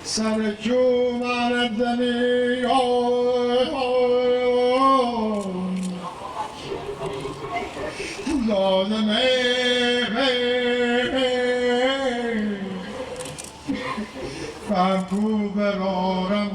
سرکو مردنی لازمه فهمکو برارم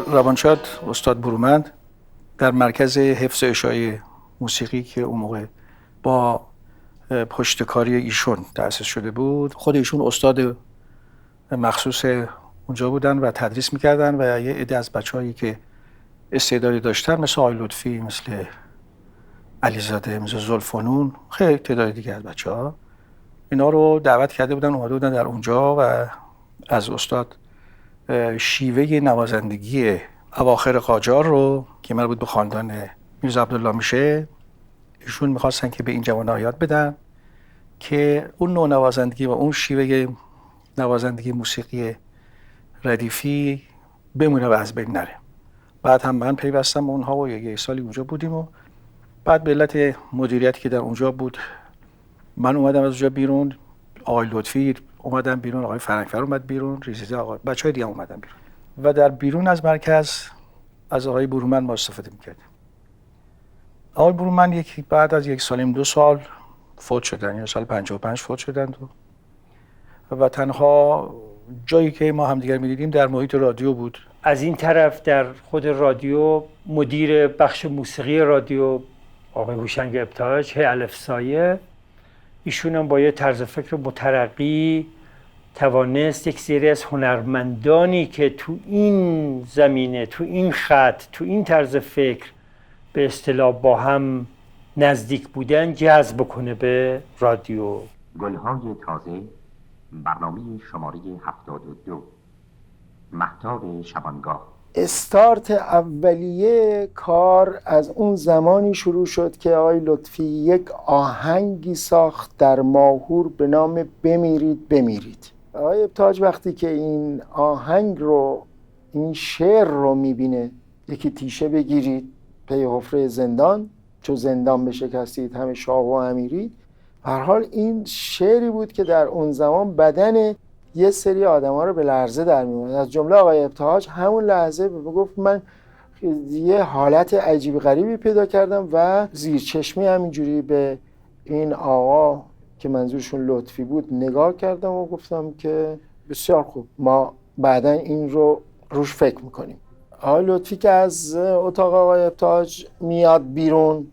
روانشاد استاد برومند در مرکز حفظ اجرای موسیقی که اون موقع با پشتکاری ایشون تأسیس شده بود، خود ایشون استاد مخصوص اونجا بودن و تدریس میکردن و یه عده از بچه‌هایی که استعدادی داشتن مثل آقای لطفی، مثل علیزاده، مثل زلفنون، خیلی تعداد دیگه از بچه‌ها اینا رو دعوت کرده بودن، اومده بودن در اونجا و از استاد شیوه نوازندگی اواخر قاجار رو که مربوط به خاندان میرزا عبدالله میشه، ایشون میخواستن که به این جوان‌ها یاد بدن که اون نوع نوازندگی و اون شیوه نوازندگی موسیقی ردیفی بمونه و از بین نره. بعد هم من پیوستم اونها و یه سالی اونجا بودیم و بعد به علت مدیریتی که در اونجا بود من اومدم از اونجا بیرون، آقای لطفی اومدن بیرون، آقای فرنگفر اومد بیرون، ریزیده آقای بچهای دیگه اومدن بیرون و در بیرون از مرکز از آقای برومند ما استفاده میکردیم. آقای برومند بعد از 1 سال 2 سال فوت شدن، یا سال 55 فوت شدند و تنها جایی که ما همدیگر میدیدیم در محیط رادیو بود. از این طرف در خود رادیو مدیر بخش موسیقی رادیو آقای هوشنگ ابتهاج الف سایه، ایشون هم با یه طرز فکر مترقی توانست یک سری از هنرمندانی که تو این زمینه، تو این خط، تو این طرز فکر به اصطلاح با هم نزدیک بودن جذب کنه به رادیو. گلهای تازه، برنامه شماره 72، مهتاب شبانگاه. استارت اولیه کار از اون زمانی شروع شد که آقای لطفی یک آهنگی ساخت در ماهور به نام بمیرید بمیرید. آقای ابتهاج وقتی که این آهنگ رو، این شعر رو میبینه، یکی تیشه بگیرید پی حفره زندان، چو زندان بشکستید همه شاه و امیرید. به هر حال این شعری بود که در اون زمان بدن یه سری آدم‌ها رو به لرزه در می‌آورد. از جمله آقای ابتهاج همون لحظه گفت من یه حالت عجیب غریبی پیدا کردم و زیر چشمی همینجوری به این آقا که منظورشون لطفی بود نگاه کردم و گفتم که بسیار خوب، ما بعداً این رو روش فکر می‌کنیم. آقای لطفی که از اتاق آقای ابتهاج میاد بیرون،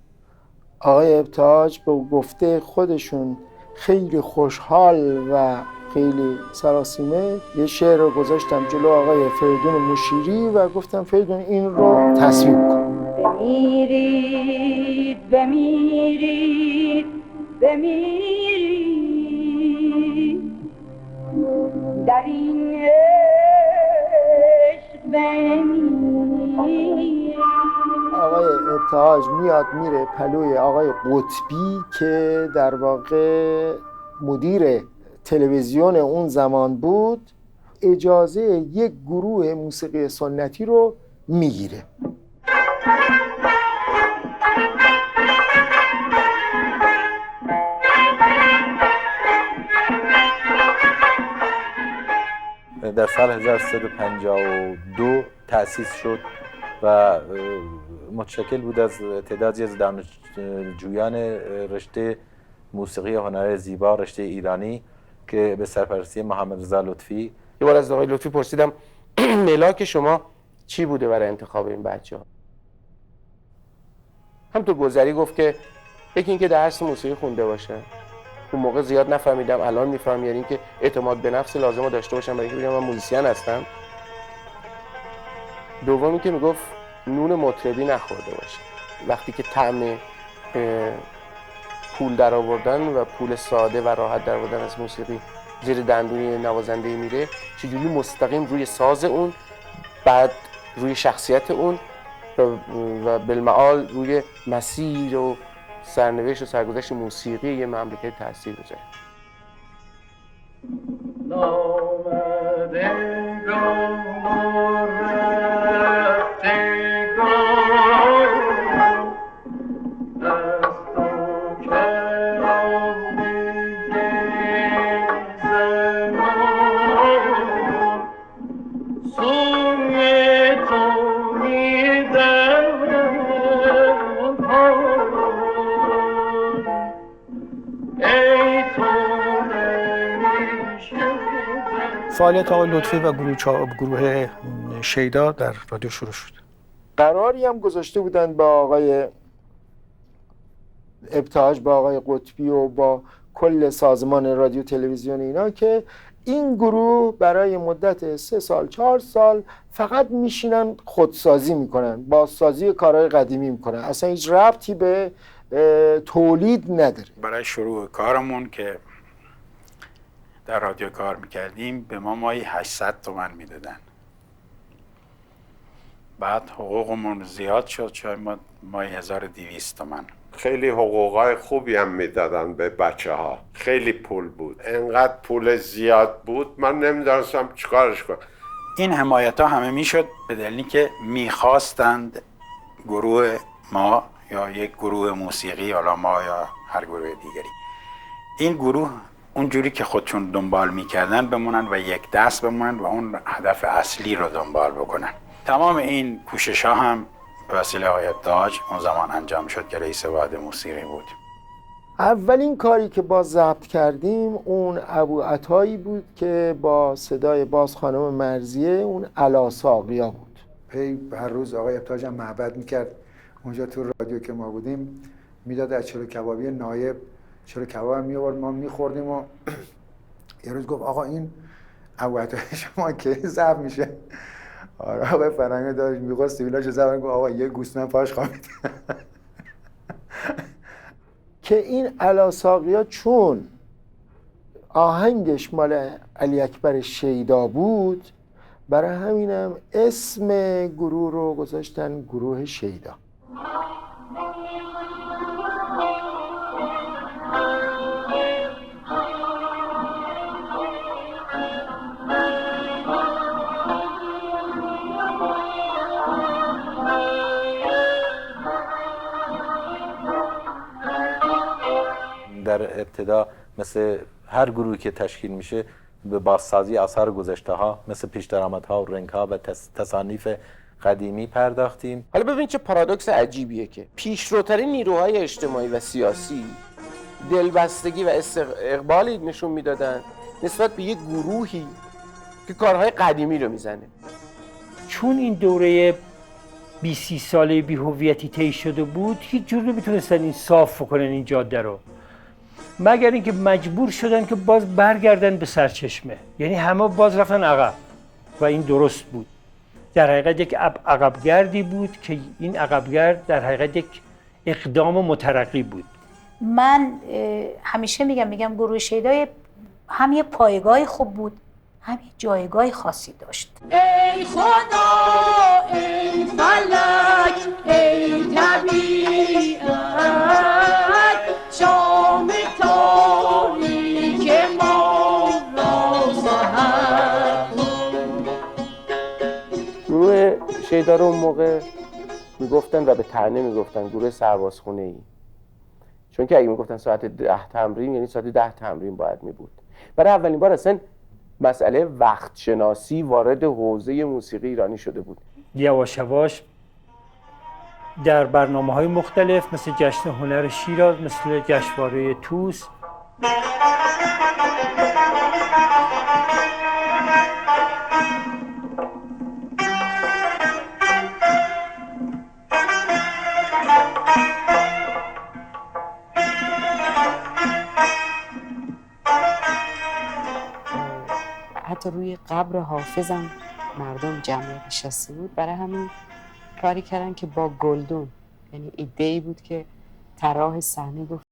آقای ابتهاج به گفته خودشون خیلی خوشحال و خیلی سراسیمه یه شعر رو گذاشتم جلو آقای فریدون مشیری و گفتم فریدون این رو تصویب کن. بمیرید بمیرید بمیرید در این عشق بمیرید. آقای ابتهاج میاد میره پلوی آقای قطبی که در واقع مدیر تلویزیون اون زمان بود، اجازه یک گروه موسیقی سنتی رو میگیره. در سال 1352 تأسیس شد و متشکل بود از تعدادی از دانشجویان رشته موسیقی هنر زیبا رشته ایرانی که به سرپرستی محمد رضا لطفی. یه بار از آقای لطفی پرسیدم ملاک شما چی بوده برای انتخاب این بچه‌ها؟ همطور گذری گفت که یکی اینکه درس موسیقی خونده باشه. اون موقع زیاد نفهمیدم، الان میفهم، یعنی اینکه اعتماد به نفس لازم رو داشته باشم برای اینکه بگم من موزیسین هستم. دومی که میگفت نون مطربی نخورده باشه. وقتی که طعم پول در آوردن و پول ساده و راحت در آوردن از موسیقی زیر دندون نوازنده میره، چجوری مستقیم روی ساز اون، بعد روی شخصیت اون و بالمعال روی مسیر و سرنوشت و سرگذشت موسیقی یه مملکت تاثیر گذاره. فعالیت آقای لطفی و گروه شیدا در رادیو شروع شد. قراری هم گذاشته بودن با آقای ابتهاج، با آقای قطبی و با کل سازمان رادیو تلویزیون اینا که این گروه برای مدت 3 سال 4 سال فقط میشینن خودسازی میکنن، بازسازی کارهای قدیمی میکنن، اصلا هیچ ربطی به تولید نداره. برای شروع کارمون که در رادیو کار میکردیم به ما ماهی 800 تومن میدادن. بعد حقوقمون زیاد شد، شاید ماهی 1200 تومن. خیلی حقوقای خوبی هم میدادن به بچه ها، خیلی پول بود، انقدر پول زیاد بود من نمیدونستم چیکارش کنم. این حمایت ها همه میشد به دلیلی که میخواستند گروه ما یا یک گروه موسیقی، حالا ما یا هر گروه دیگری، این گروه اونجوری که خودشون دنبال میکردن بمونن و یک دست بمونن و اون هدف اصلی رو دنبال بکنن. تمام این کوشش ها هم به وسیله آقای ابتهاج اون زمان انجام شد که رئیس واحد موسیقی بود. اولین کاری که با ضبط کردیم اون ابو عطایی بود که با صدای باز خانم مرزیه اون علا ساقیا بود. هر روز آقای ابتهاج هم معبد میکرد اونجا تو رادیو که ما بودیم، میداد از چلو کبابی نایب چلو کباب هم میآورد، ما میخوردیم و یه روز گفت آقا این ابو عطایی شما که ضبط میشه. آره آقای فرنگی داشت میخواست سیبیلاشو ضبط کنه، آقا یه گوسفند پاش خوابید. که این علا ساقیا چون آهنگش مال علی اکبر شیدا بود، برای همینم اسم گروه رو گذاشتن گروه شیدا. در ابتدا مثل هر گروهی که تشکیل میشه به بازسازی آثار گذشته ها مثل پیش درآمدها و رنگ ها و تصانیف قدیمی پرداختیم. حالا ببین چه پارادوکس عجیبیه که پیشروترین نیروهای اجتماعی و سیاسی دلبستگی و اقبالی نشون میدادن نسبت به یک گروهی که کارهای قدیمی رو میزنه. چون این دوره 20 ساله بی‌هویتی طی شده بود، هیچ جور نمیتونستن این صاف کنن این جاده رو، مگر اینکه مجبور شدن که باز برگردن به سرچشمه، یعنی همه باز رفتن عقب و این درست بود. در حقیقت یک عقبگردی بود که این عقبگرد در حقیقت یک اقدام مترقی بود. من همیشه میگم گروه شیدا هم یه پایگاه خوب بود، هم یه جایگاه خاصی داشت. ای خدا، ای فلک، ای طبیعت، شام تاریک ما را سحر کن. گروه شیدا رو اون موقع میگفتن و به طعنه میگفتن گروه سربازخونه ای، چون که اگه میگفتن ساعت 10 تمرین یعنی ساعت 10 تمرین باید میبود. برای اولین بار اصلا مسئله وقت شناسی وارد حوزه موسیقی ایرانی شده بود. یواش یواش در برنامه‌های مختلف مثل جشن هنر شیراز، مثل جشنواره توس. حتی روی قبر حافظم مردم جمعیت نشسته بود، برای همین کاری کردن که با گلدون، یعنی ایده‌ای بود که طراح صحنه گفت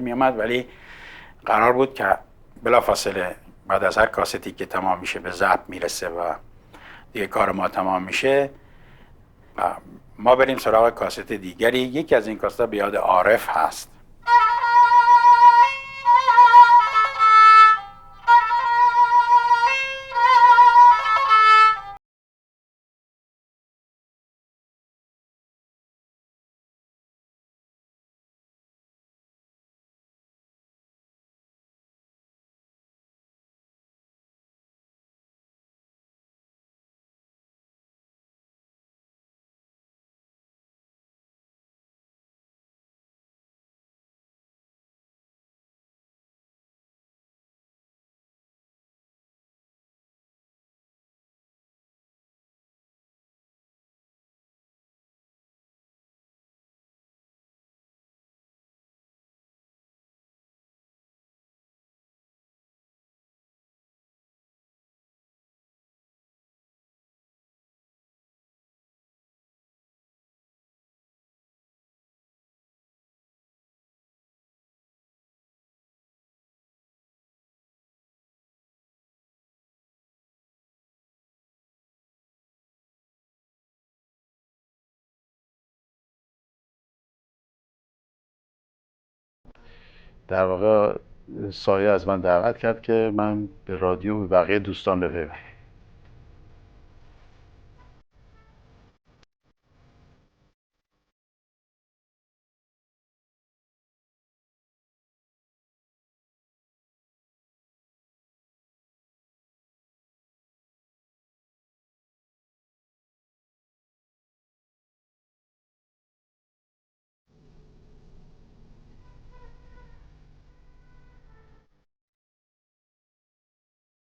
می اومد، ولی قرار بود که بلافاصله بعد از هر کاستی که تمام میشه به ضبط میرسه و دیگه کار ما تمام میشه، ما بریم سراغ کاست دیگری. یکی از این کاست‌ها به یاد عارف هست. در واقع سایه از من دعوت کرد که من به رادیو و بقیه دوستان بپیوندم.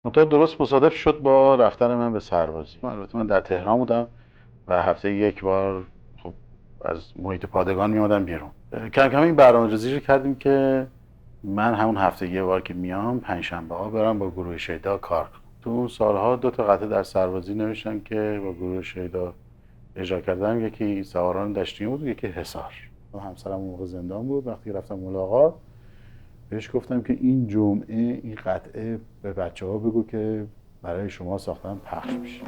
منطقه درست مصادف شد با رفتن من به سربازی. البته من در تهران بودم و هفته یک بار خب از محیط پادگان میامدم بیرون. کم کم این برنامه‌ریزی رو کردیم که من همون هفته یه بار که میام پنجشنبه ها برم با گروه شیدا کار کنم. تو اون سالها 2 تا قطعه در سربازی نوشتم که با گروه شیدا اجرا کردم. یکی سواران دشتیون بود، یکی حصار. همسرم اون موقع زندان بود. وقتی رفتم ملاقات بهش گفتم که این جمعه این قطعه به بچه‌ها بگو که برای شما ساختن پخش میشه.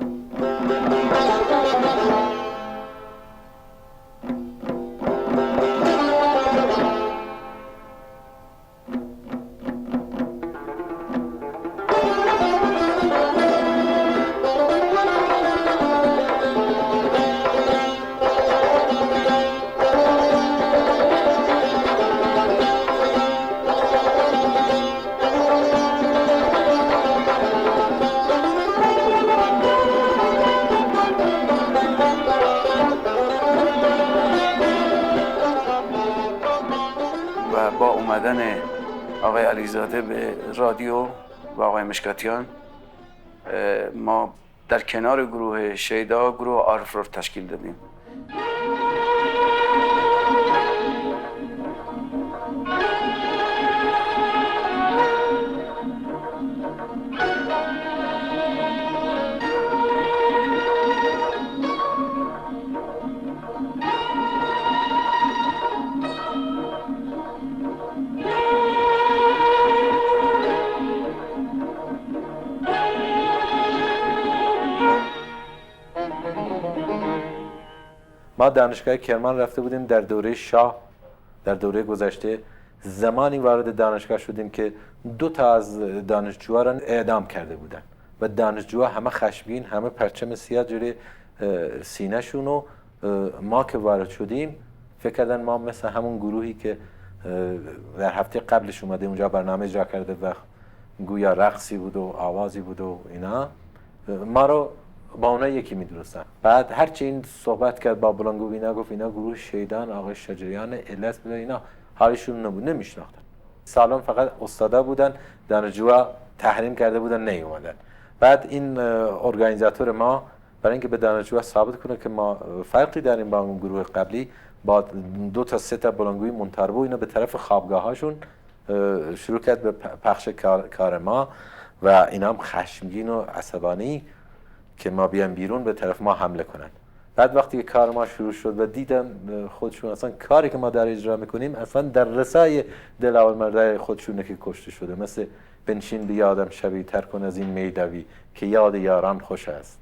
آقای علیزاده به رادیو و آقای مشکاتیان ما در کنار گروه شیدا گروه عارف رو تشکیل دادیم. ما دانشگاه کرمان رفته بودیم در دوره شاه، در دوره گذشته. زمانی وارد دانشگاه شدیم که 2 از دانشجوها را اعدام کرده بودن و دانشجوها همه خشمگین، همه پرچم سیاه جلوی سینه‌شون و ما که وارد شدیم فکر کردن ما مثل همون گروهی که در هفته قبلش اومده اونجا برنامه اجرا کرده و گویا رقصی بود و آوازی بود و اینا، ما رو با اونا یکی می‌دونستن. بعد هرچی این صحبت کرد با بلانگو اینا، گفت اینا گروه شیدان، آقای شجریان، الس بوده، اینا حالشون نبود، نمیشناختن. سالن فقط استادا بودن، دانشجوها تحریم کرده بودن نیومدن. بعد این ارگانیزاتور ما برای اینکه به دانشجوها ثابت کنه که ما فرقی داریم با اون گروه قبلی، با 2 تا 3 تا بلانگوی منتربو اینا به طرف خوابگاهاشون شروع کرد به پخش کار ما و اینا هم خشمگین و عصبانی که ما بیان بیرون به طرف ما حمله کنن. بعد وقتی که کار ما شروع شد و دیدن خودشون اصلا کاری که ما در اجرا میکنیم اصلا در رسای دلاورمردای خودشونه که کشته شده، مثل بنشین بیادم شبی تر کن از این میدوی که یاد یاران خوش است.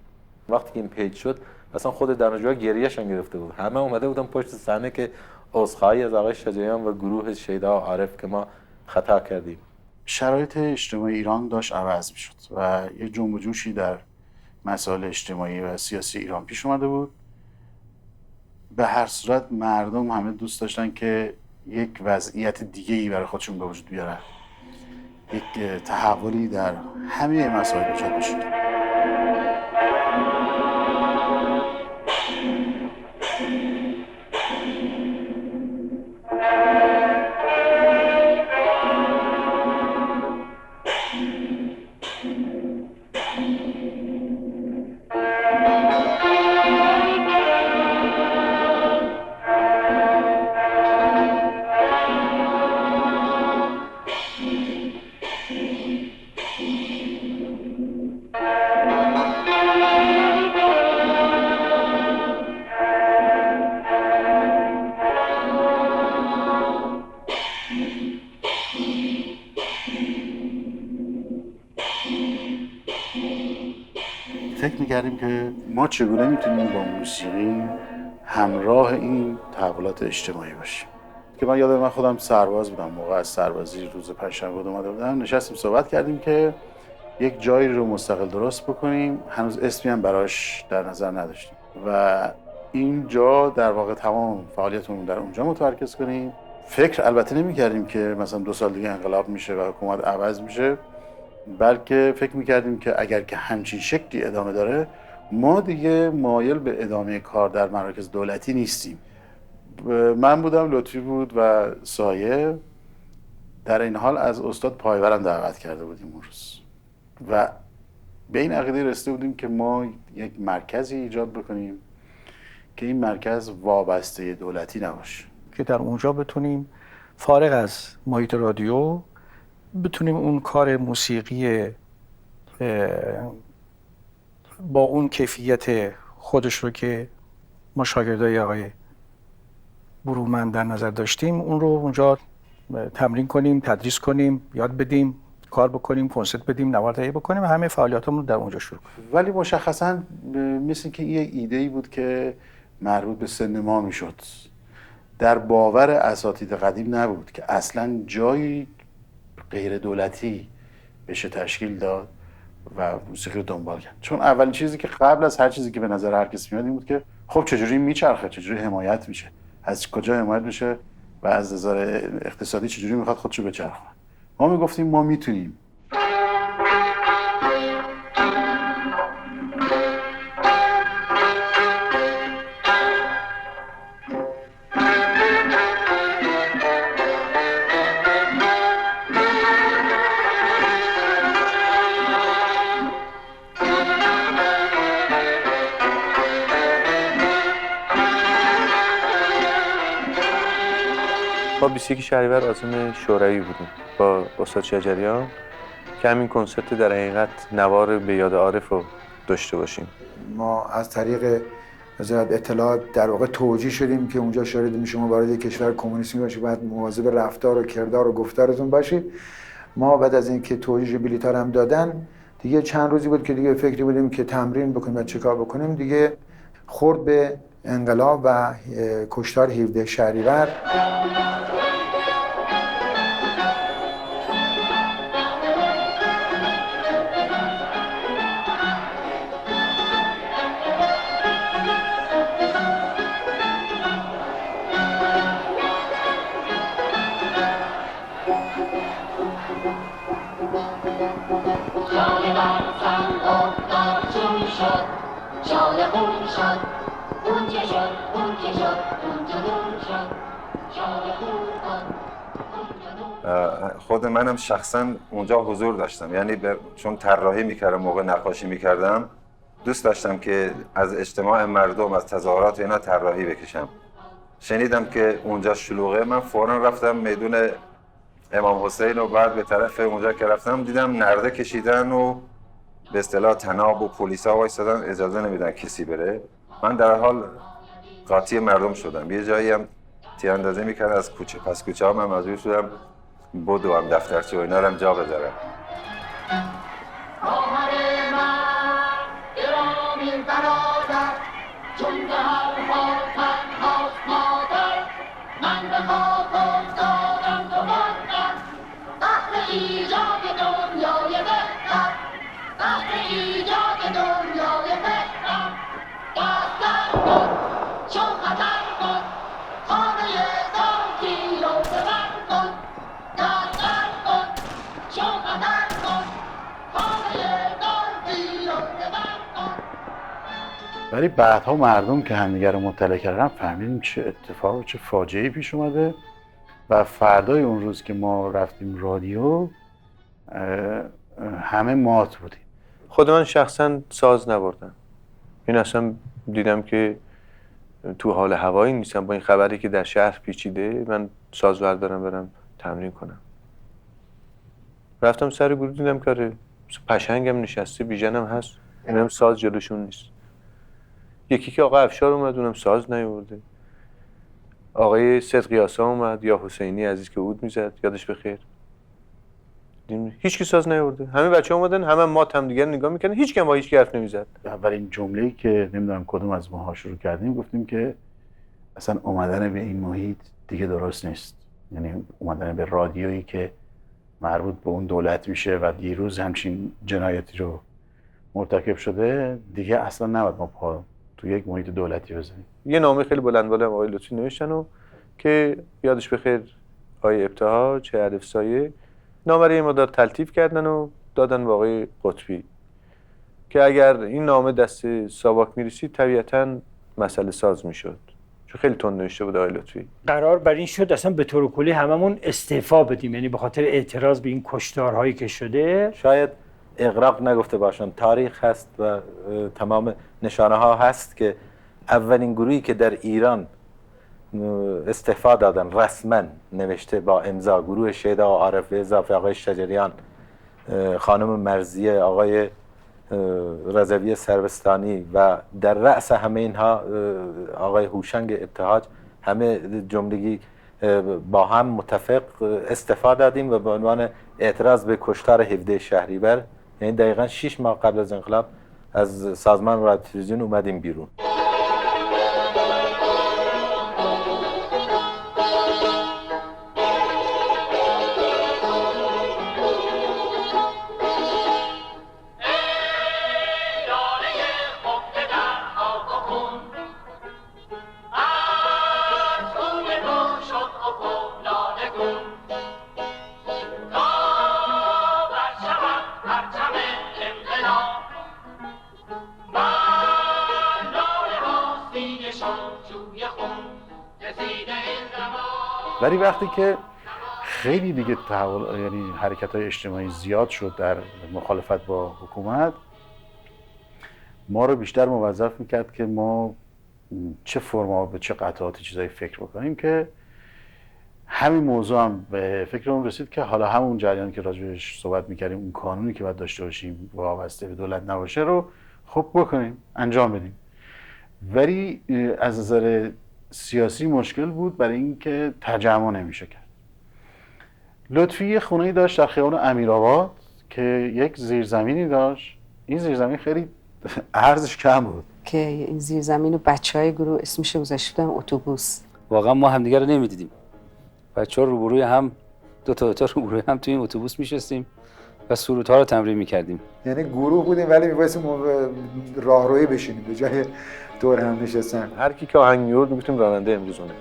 وقتی که این پیج شد اصلا خود دانشجوها گریهشون گرفته بود، همه اومده بودن پشت صحنه که عذرخواهی از آقای شجریان و گروه شیدا و عارف که ما خطا کردیم. شرایط اجتماعی ایران داشت عوض میشد و یه جنب و جوشی در مسائل اجتماعی و سیاسی ایران پیش اومده بود. به هر صورت مردم همه دوست داشتن که یک وضعیت دیگه‌ای برای خودشون به وجود بیارن، یک تحولی در همه مسائل ایجاد بشه. فکر می‌کردیم که ما چگونه میتونیم با موسیقی همراه این تحولات اجتماعی باشیم. که من یادم، من خودم سرباز بودم، موقع از سربازی روز پنجشنبه اومده بودم، نشستیم صحبت کردیم که یک جایی رو مستقل درست بکنیم. هنوز اسمی هم براش در نظر نداشتیم و اینجا در واقع تمام فعالیتمون در اونجا متمرکز کنیم. فکر البته نمی‌کردیم که مثلا 2 سال دیگه انقلاب میشه و حکومت عوض میشه، بلکه فکر میکردیم که اگر که همچین شکلی ادامه داره ما دیگه مایل به ادامه کار در مراکز دولتی نیستیم. من بودم، لطفی بود و سایه. در این حال از استاد پایورم دعوت کرده بودیم اون روز و به این عقیده رسیده بودیم که ما یک مرکزی ایجاد بکنیم که این مرکز وابسته دولتی نباشه، که در اونجا بتونیم فارغ از محیط رادیو بتونیم اون کار موسیقی با اون کیفیت خودش رو که ما شاگردای آقای برومند در نظر داشتیم اون رو اونجا تمرین کنیم، تدریس کنیم، یاد بدیم، کار بکنیم، کنسرت بدیم، نوارد بکنیم، همه فعالیتامون رو در اونجا شروع کنیم. ولی مشخصاً مثل که یه ایده‌ای بود که مربوط به سن ما میشد، در باور اساتید قدیم نبود که اصلاً جایی غیر دولتی بشه تشکیل داد و موسیقی رو دنبال کرد. چون اولین چیزی که قبل از هر چیزی که به نظر هر کسی میاد این بود که خب چجوری میچرخه، چجوری حمایت میشه، از کجا حمایت میشه و از نظر اقتصادی چجوری میخواد خودشو بچرخونه. ما میگفتیم ما میتونیم. ما 21 شهریور عازم شوروی بودیم با استاد شجریان که همین کنسرت در حقیقت نوار به یاد عارف رو داشته باشیم. ما از طریق وزارت اطلاعات در واقع توجیه شدیم که اونجا شاید شما وارد کشور کمونیستی باشید، باید مواظب رفتار و کردار و گفتارتون باشید. ما بعد از اینکه توجیه بلیط‌ها هم دادن دیگه چند روزی بود که دیگه فکری بودیم که تمرین بکنیم و چیکار بکنیم. دیگه خورد به انقلاب و کشتار 17 شهریور. خود منم شخصا اونجا حضور داشتم، یعنی چون طراحی میکردم، موقع نقاشی میکردم، دوست داشتم که از اجتماع مردم، از تظاهرات اینا طراحی بکشم. شنیدم که اونجا شلوغه، من فوراً رفتم میدون امام حسین و بعد به طرف اونجا که رفتم دیدم نرده کشیدن و به اصطلاح طناب و پلیسا وایسادن، اجازه نمیدن کسی بره. من در حال قاطی مردم شدم. یه جایی هم تیراندازی میکردن از کوچه، پس کوچه ها من مجبور شدم بدوم دفترچه و اینا رو هم جا بذارم. ولی بعدها مردم که همدیگه رو مطلع کردن فهمیدیم چه اتفاق و چه فاجعه‌ای پیش اومده و فردای اون روز که ما رفتیم رادیو همه مات بودیم. خود من شخصا ساز نبردم. این اصلا دیدم که تو حال هوایی نیستم با این خبری که در شهر پیچیده، من ساز بردارم برم تمرین کنم. رفتم سر گروه دیدم که پشنگم نشسته، بیژنم هست، اینم ساز جلوشون نیست. یکی که آقا افشار اومد اونم ساز نیاورده. آقای صدقیاسا اومد یا حسینی عزیز که عود میزد، یادش بخیر. هیچ کی ساز نیاورده. همه بچه‌ها اومدن، همه مات هم دیگه نگاه میکنن، هیچ کم با هیچ کی حرف نمیزد. اولین جمله‌ای که نمیدونم کدوم از ماها شروع کردیم گفتیم که اصلا اومدن به این محیط دیگه درست نیست. یعنی اومدن به رادیویی که مربوط به اون دولت میشه و دیروز همچین جنایتی رو مرتکب شده، دیگه اصلا نباید ما پا تو یک محیط دولتی بزنیم. یه نامه خیلی بلند بالا آقای لطفی نوشتن و که یادش بخیر آقای ابتهاج چه الف سایه نامه رو یه مقدار تلطیف کردن و دادن به آقای قطبی که اگر این نامه دست ساواک میرسید طبیعتاً مسئله ساز میشد، چون خیلی تند نوشته بود آقای لطفی. قرار بر این شد اصلا به طور کلی هممون استعفا بدیم، یعنی به خاطر اعتراض به این کشتارهایی که شده. شاید اغراق نگفته باشم، تاریخ هست و تمام نشانه ها هست که اولین گروهی که در ایران استعفا دادن رسما نوشته با امضا، گروه شیدا و عارف به اضافه آقای شجریان، خانم مرزیه، آقای رضوی سروستانی و در رأس همه اینها آقای هوشنگ ابتهاج، همه جملگی با هم متفق استعفا دادیم و به عنوان اعتراض به کشتار 17 شهریور، یعنی دقیقاً 6 ماه قبل از انقلاب، از سازمان رادیو تلویزیون اومدیم بیرون. ولی وقتی که خیلی دیگه تحول، یعنی حرکت‌های اجتماعی زیاد شد در مخالفت با حکومت، ما رو بیشتر موظف میکرد که ما چه فرما به چه قطعات چیزایی فکر بکنیم که همین موضوع هم به فکرمون رسید که حالا همون جریانی که راجبش صحبت میکردیم، اون قانونی که باید داشته باشیم وابسته به دولت نباشه رو خب بکنیم، انجام بدیم. ولی از نظر سیاسی مشکل بود برای اینکه تجمع نمیشه کرد. لطفی یه خونه‌ای داشت در خیابان امیرآباد که یک زیرزمینی داشت. این زیرزمین خیلی ارزش کم بود که این زیرزمین و بچهای گروه اسمش گذاشته بودن اتوبوس. واقعا ما همدیگه رو نمیدیدیم. بچه‌ها روبروی هم، دو تا روبروی هم توی این اتوبوس میشستیم و سرودها رو تمرین میکردیم. یعنی گروه بودیم ولی می‌بایستیم راهروی بشینیم به جای دور هم نشستن. هر کی که آهنگ میورد میگفتیم راننده امروزونه.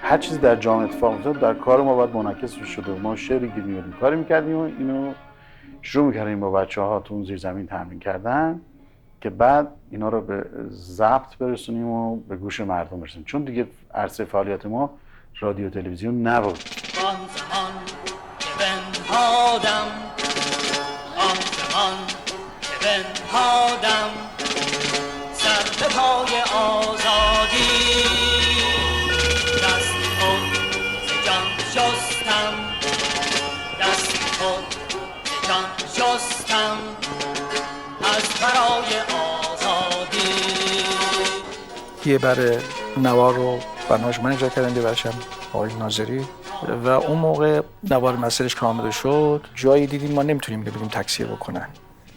هر چیزی در جامعه اتفاق می‌افتاد در کار ما باید منعکس شده. ما شعری که می‌گفتیم کاری می‌کردیم و اینو شروع می‌کردیم با بچه‌ها تو اون زیرزمین تمرین کردن که بعد اینا رو به ضبط برسونیم و به گوش مردم برسونیم، چون دیگه عرصه فعالیت ما رادیو تلویزیون نبود. آن زمان که بنهادم، آن زمان که بنهادم سر به پای آزادی، دست خود ز جان شستم، دست خود ز جان شستم از برای آزادی. یه بر نوار رو برنامه‌اش من اجرا کردم، ببرشم آقای ناظری، و اون موقع نوار مسیرش که آماده شد جایی دیدیم ما نمیتونیم ببینیم تکثیر بکنن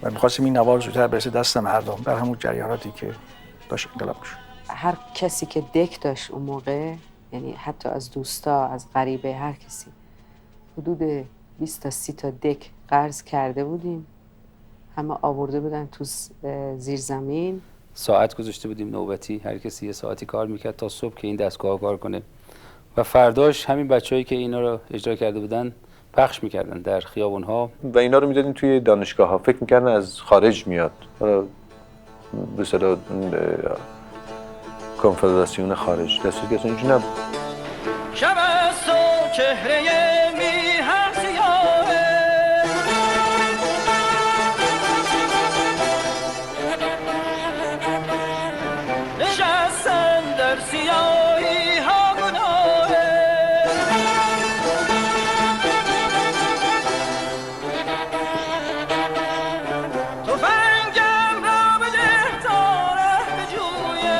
و می‌خواستیم این نوار زودتر برسه دست مردم در همون جریاناتی که داشت انقلاب شد. هر کسی که دک داشت اون موقع، یعنی حتی از دوستا، از غریبه، هر کسی، حدود 20 تا 30 تا دک قرض کرده بودیم، همه آورده بودن تو زیرزمین. ساعت گذاشته بودیم نوبتی، هر کسی یه ساعتی کار میکرد تا صبح که این دستگاه کار کنه و فرداش همین بچه‌هایی که اینا رو اجرا کرده بودن پخش میکردن در خیابون‌ها و اینا رو میدادیم توی دانشگاه‌ها. فکر می‌کردن از خارج میاد، به اصطلاح کنفدراسیون خارج، دستی که اصلا اینجوری نبود. شب است و چهره میهن سیاهه، نشستن در سیاهی ها گناهه، تفنگم را بده تا ره بجویه،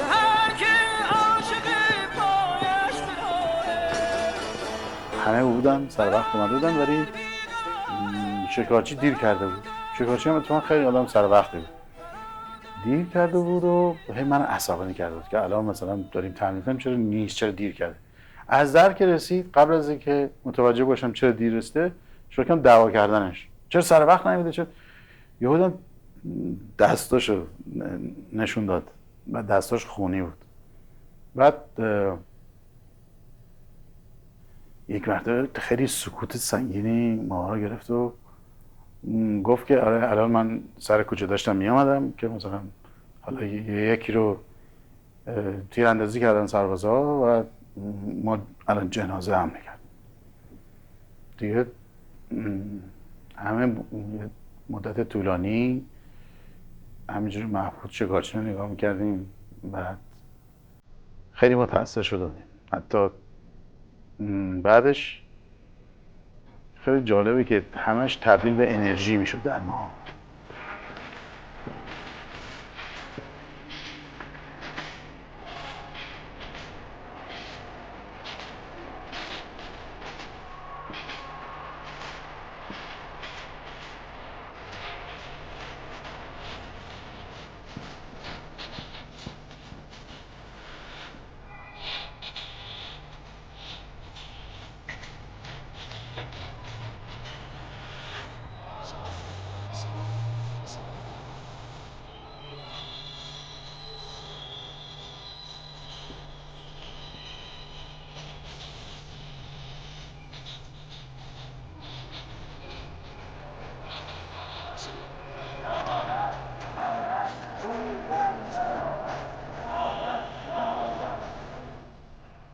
هر که عاشق پایش بناهه. همه بودن سر وقت اومده بودن، ولی شکارچی دیر کرده بود. شکارچی هم اتفاقا خیلی آدم سر وقتی بود، دیر کرده بود و هی من عصبانی کرده بود که الان مثلا داریم تمرین کنیم چرا نیست، چرا دیر کرده. از در که رسید قبل از اینکه متوجه باشم چرا دیر رسیده شروع کردم دعوا کردنش، چرا سر وقت نمیده، چرا. یهودم دستاشو نشون داد و دستاش خونی بود. بعد یک مرتبه خیلی سکوت سنگینی ما رو گرفت و گفت که آره الان من سر کوچه داشتم می آمدم که مثلا حالا یکی رو تیراندازی کردن سربازا و ما الان جنازه هم میکرد. دیگه همه مدت طولانی همینجوری محبود شکارچی رو نگاه میکردیم. بعد خیلی متأثر شدیم. حتی بعدش خیلی جالبه که همش تبدیل به انرژی میشد در ما.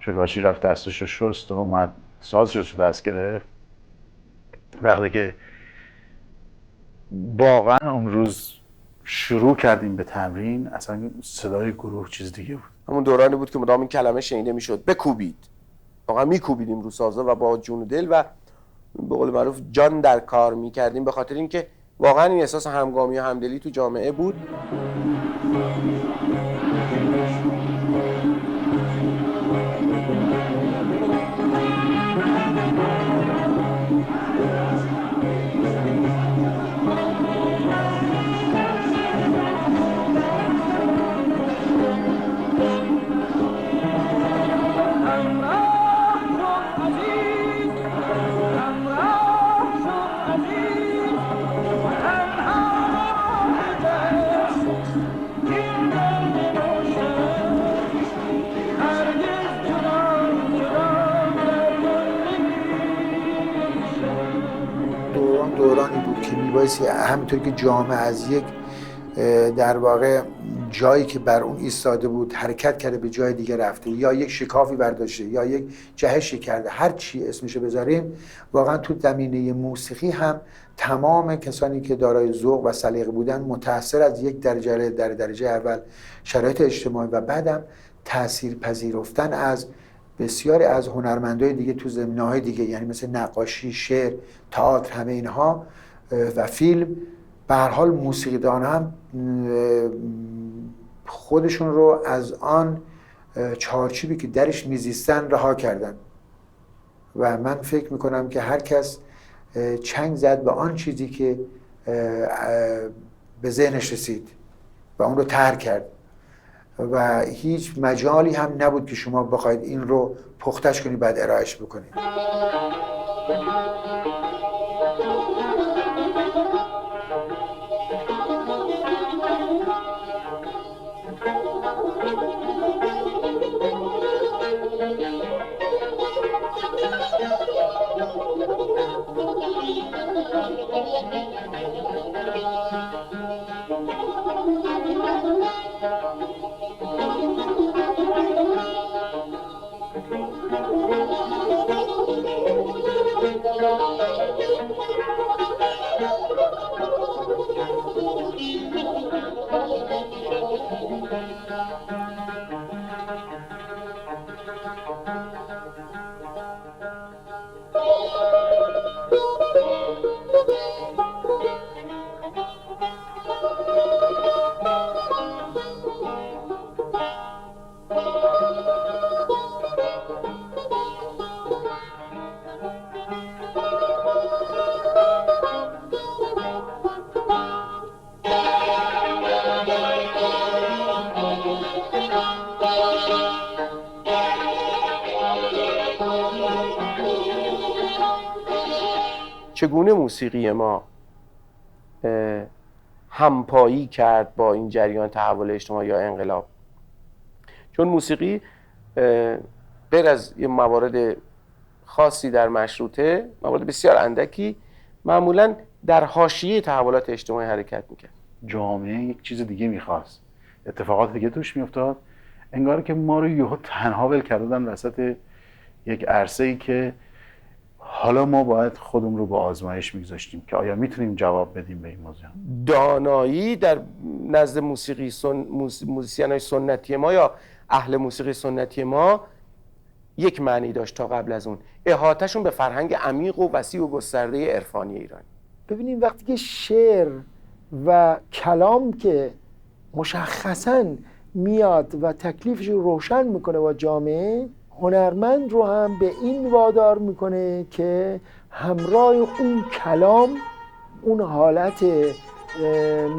شکاشی رفت دستش رو شست و اومد سازش رو دست گرفت. وقتی که واقعا اون روز شروع کردیم به تمرین، اصلا صدای گروه چیز دیگه بود. همون دورانی بود که مدام این کلمه شنیده میشد بکوبید، واقعا میکوبیدیم رو سازا و با جون و دل و به قول معروف جان در کار میکردیم، به خاطر اینکه واقعا این احساس همگامی و همدلی تو جامعه بود. دورانی بود که میبایستی همینطور که جامعه از یک در واقع جایی که بر اون ایستاده بود حرکت کرده به جای دیگه رفته، یا یک شکافی برداشته یا یک جهشی کرده، هر چی اسمشو بذاریم، واقعا تو زمینه موسیقی هم تمام کسانی که دارای ذوق و سلیقه بودن متأثر از یک درجه در درجه اول شرایط اجتماعی و بعدم تأثیر پذیرفتن از بسیاری از هنرمندای دیگه تو زمینه‌های دیگه، یعنی مثل نقاشی، شعر، تئاتر، همه اینها و فیلم. به هر حال موسیقیدان هم خودشون رو از آن چارچوبی که درش میزیستن رها کردن و من فکر میکنم که هر کس چنگ زد به آن چیزی که به ذهنش رسید و اون رو طرح کرد و هیچ مجالی هم نبود که شما بخواید این رو پختش کنید بعد ارائهش بکنید. چگونه موسیقی ما همپایی کرد با این جریان تحول اجتماعی یا انقلاب؟ چون موسیقی غیر از یه موارد خاصی در مشروطه، موارد بسیار اندکی، معمولاً در حاشیه تحولات اجتماعی حرکت میکرد. جامعه یک چیز دیگه میخواست، اتفاقات دیگه توش میافتاد، انگار که ما رو یهو تنها ول کردن وسط یک عرصه‌ای که حالا ما باید خودمون رو با آزمایش میگذاشتیم که آیا میتونیم جواب بدیم به این موضوع. دانایی در نزد موسیقی‌های سنتی ما یا اهل موسیقی سنتی ما یک معنی داشت تا قبل از اون، احاطهشون به فرهنگ عمیق و وسیع و گسترده عرفانی ایران. ببینیم وقتی که شعر و کلام که مشخصاً میاد و تکلیفش رو روشن میکنه با جامعه، هنرمند رو هم به این وادار میکنه که همراه اون کلام اون حالت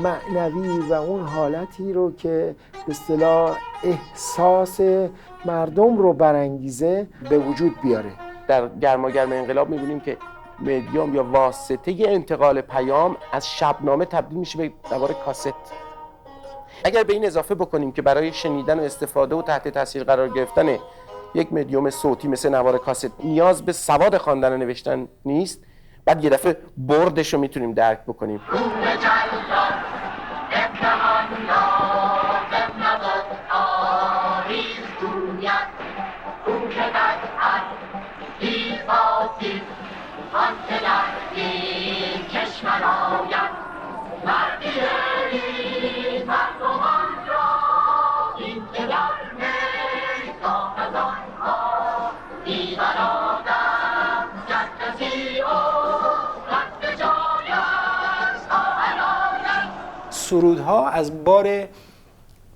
معنوی و اون حالتی رو که به اصطلاح احساس مردم رو برانگیزه به وجود بیاره. در گرماگرم انقلاب میبینیم که مدیوم یا واسطه انتقال پیام از شبنامه تبدیل میشه به نوار کاست. اگر به این اضافه بکنیم که برای شنیدن و استفاده و تحت تاثیر قرار گرفتن یک مدیوم صوتی مثل نوار کاست نیاز به سواد خواندن و نوشتن نیست، بعد یه دفعه بردش رو میتونیم درک بکنیم. اون که سرودها از بار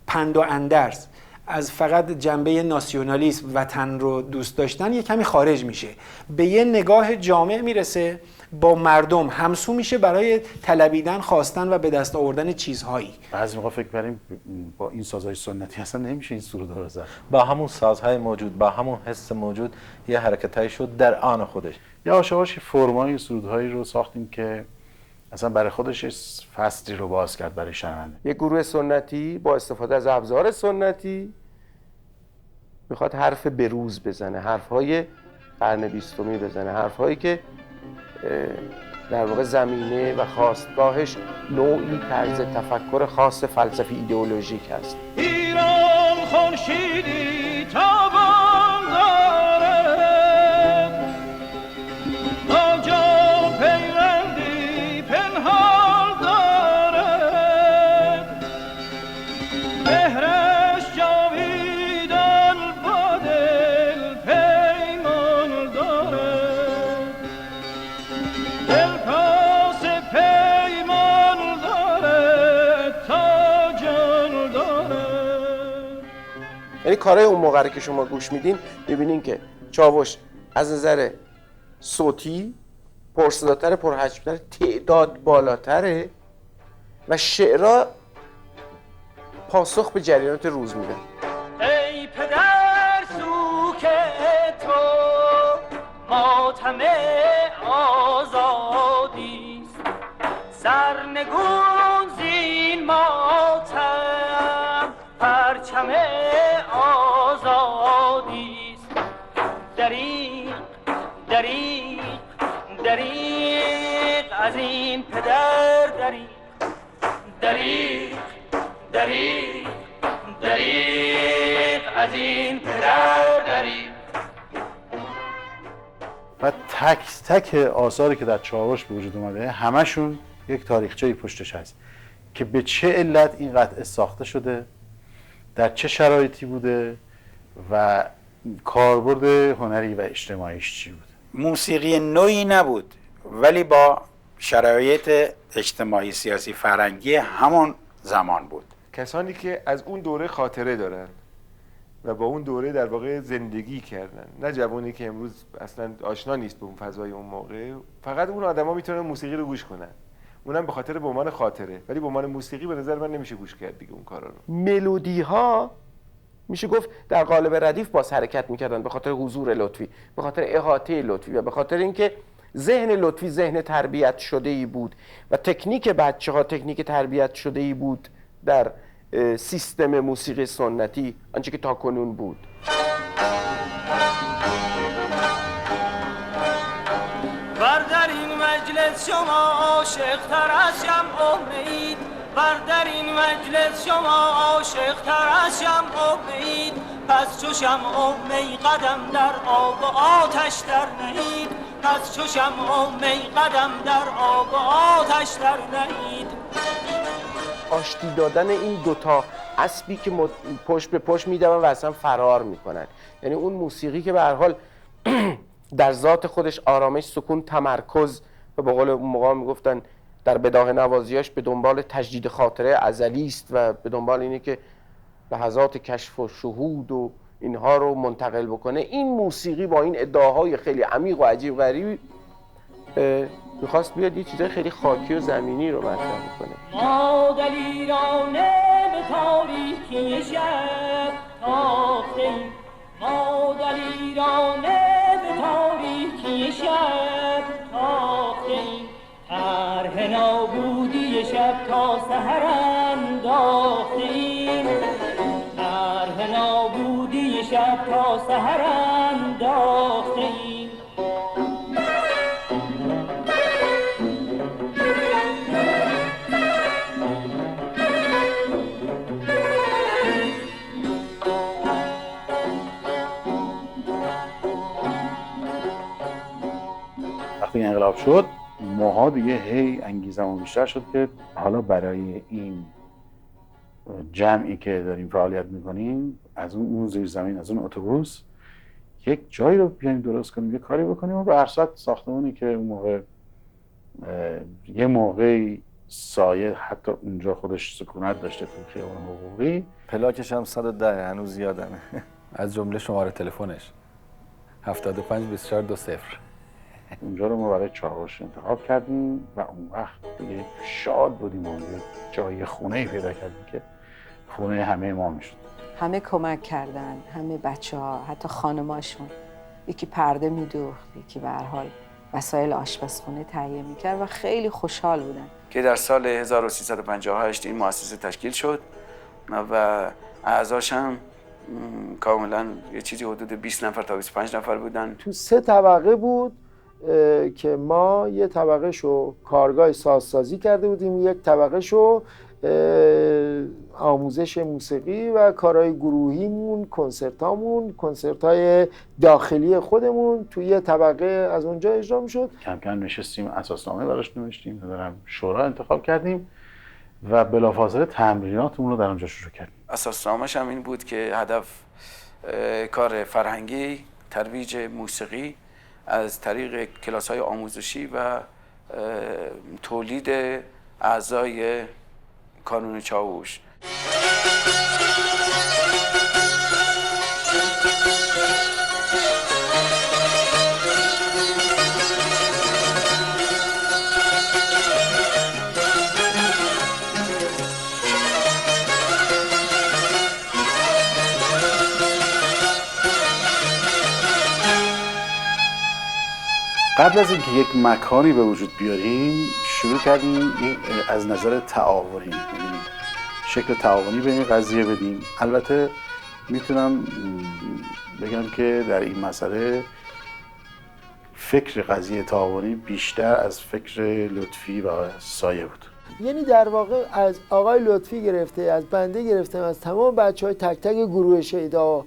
پند و اندرز، از فقط جنبه ناسیونالیسم وطن رو دوست داشتن یه کمی خارج میشه، به یه نگاه جامع میرسه، با مردم همسو میشه برای طلبیدن، خواستن و به دست آوردن چیزهایی. بعضی موقع فکر کنیم با این سازهای سنتی اصلا نمیشه این سرودها رو زد. با همون سازهای موجود، با همون حس موجود یه حرکتایی شد در آن خودش. یا آشواش فرمای سرودهایی رو ساختیم که اصلا برای خودش فصلی رو باز کرد برای شنونده. یک گروه سنتی با استفاده از ابزار سنتی میخواد حرف بروز بزنه، حرفهای قرن 20 بزنه، حرفهایی که در واقع زمینه و خواستگاهش نوعی طرز تفکر خاص فلسفی ایدئولوژیک هست. ایران خورشیدی تابان دارد، با جان پیوندی پنهان دارد، مهرش جاویدان با دل پیمان دارد، دل پاس پیمان دارد تا جان دارد. یعنی کارهای اون موقع که شما گوش میدین میبینین که چاوش از نظر صوتی پرصداتر، پرحجم‌تر، تعداد بالاتره و شعرها پاسخ به جریانات روز میدن. ای پدر سوک تو ماتم آزادیست، سرنگون زین ماتم پرچم آزادیست. دریغ دریغ دریغ از این پدر، دریغ دریغ دریغ دریغ از این پدر، دریغ. و تک تک آثاری که در چاوش به وجود اومده همشون یک تاریخچه‌ای پشتش هست که به چه علت این قطعه ساخته شده، در چه شرایطی بوده و کاربرد هنری و اجتماعیش چی بود. موسیقی نوعی نبود، ولی با شرایط اجتماعی سیاسی فرهنگی همون زمان بود. کسانی که از اون دوره خاطره دارن و با اون دوره در واقع زندگی کردن، نه جوانی که امروز اصلا آشنا نیست به اون فضای اون موقع، فقط اون آدما میتونن موسیقی رو گوش کنن، اونم به خاطر به عنوان خاطره، ولی به عنوان موسیقی به نظر من نمیشه گوش کرد دیگه اون کارا رو. ملودی ها میشه گفت در قالب ردیف باز حرکت میکردن به خاطر حضور لطفی، به خاطر احاطه لطفی و به خاطر اینکه ذهن لطفی ذهن تربیت شده ای بود و تکنیک بچه‌ها تکنیک تربیت شده ای بود در سیستم موسیقی سنتی، آنچه که تاکنون بود. ور در این مجلس شما عاشق تر از شمع اید، ور در این مجلس شما عاشق تر از شمع اید، پس چو شمع می قدم در آب و آتش در نهید، پس چو شمع می قدم در آب و آتش در نهید. آشتی دادن این دوتا اسبی که پشت به پشت میدون و اصلا فرار میکنن، یعنی اون موسیقی که به هر حال در ذات خودش آرامش، سکون، تمرکز و به قول اون موقع میگفتن در بداهه نوازیاش به دنبال تجدید خاطره ازلی است و به دنبال اینه که لحظات کشف و شهود و اینها رو منتقل بکنه. این موسیقی با این ادعاهای خیلی عمیق و عجیب غریبی میخواست بیاد یه چیزای خیلی خاکی و زمینی رو مطرح کنه. ما دلیرانه به تاریکی شب تاختیم، ما دلیرانه به تاریکی شب تاختیم، طرح نابودی شب تا سحر انداختیم، طرح نابودی شب تا سحر انداختیم. وقتی انقلاب شد ماها دیگه هی انگیزمون بیشتر شد که حالا برای این جمعی که داریم فعالیت میکنیم از اون زیر زمین، از اون اتوبوس یک جایی رو بیایم درست کنیم، یه کاری بکنیم و به هر صورت ساختمانی که اون موقع یه موقعی سایه حتی اونجا خودش سکونت داشته تو خیابان حقوقی. پلاکش هم 110 هنوز یادمه. از جمله شماره تلفنش 75 24 20. اونجا رو ما برای چاوش انتخاب کردیم و اون وقت دیگه شاد بودیم و جای خونه‌ای پیدا کردیم که خونه همه ما میشد. همه کمک کردن، همه بچه‌ها، حتی خانماشون. یکی پرده میدوخت، یکی به هر حال وسایل آشپزخونه تهیه میکرد و خیلی خوشحال بودن. که در سال 1358 این مؤسسه تشکیل شد و اعضاش هم کاملا یه چیزی حدود 20 نفر تا 25 نفر بودن. تو 3 طبقه بود که ما یه طبقه شو کارگاه سازسازی کرده بودیم، یک طبقه شو آموزش موسیقی و کارهای گروهیمون، کنسرت‌های داخلی خودمون توی یه طبقه از اونجا اجرا می‌شد. کم کم نشستیم، اساسنامه براش نوشتیم، دارم شورا انتخاب کردیم و بلافاصله تمریناتمون رو در اونجا شروع کردیم. اساسنامه‌ش هم این بود که هدف کار فرهنگی، ترویج موسیقی از طریق کلاس‌های آموزشی و تولید اعضای کانون چاووش. قبل از اینکه یک مکانی به وجود بیاریم شروع کردیم از نظر تعاونی، یعنی شکل تعاونی به این قضیه بدیم. البته میتونم بگم که در این مسئله فکر قضیه تعاونی بیشتر از فکر لطفی و سایه بود. یعنی در واقع از آقای لطفی گرفته، از بنده گرفته، از تمام بچه‌های تک تک گروه شیدا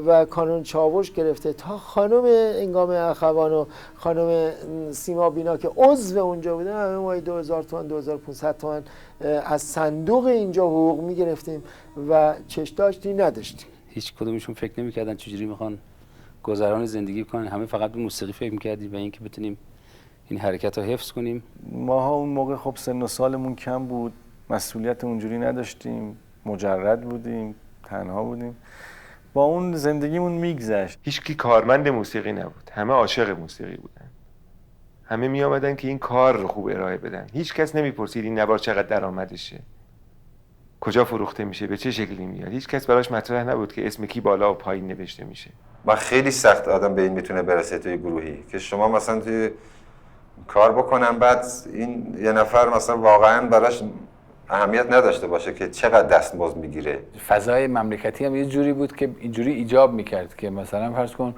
و کانون چاوش گرفته تا خانم انگام اخوان و خانم سیما بینا که عضو اونجا بودن، همه ما 2000 تومان 2500 تومان از صندوق اینجا حقوق میگرفتیم و چشداشتی نداشتیم. هیچ کدومشون فکر نمی‌کردن چجوری میخوان گذران زندگی کنن، همه فقط به موسیقی فکر می‌کردیم و اینکه بتونیم این حرکت رو حفظ کنیم. ماها اون موقع خب سن و سالمون کم بود، مسئولیت اونجوری نداشتیم، مجرد بودیم، تنها بودیم، با اون زندگیمون میگذشت. هیچکی کارمند موسیقی نبود، همه عاشق موسیقی بودن، همه می آمدن که این کار رو خوب ارائه بدن. هیچ کس نمیپرسید این نوار چقدر درآمدشه، کجا فروخته میشه، به چه شکلی میاد. هیچ کس براش مطرح نبود که اسم کی بالا و پایین نوشته میشه. و خیلی سخت آدم به این میتونه برسه توی گروهی که شما مثلا توی کار بکنن بعد این یه نفر مثلا واقعا براش اهمیت نداشته باشه که چقدر دستمزد میگیره. فضای مملکتی هم یه جوری بود که اینجوری ایجاب میکرد که مثلا فرض کن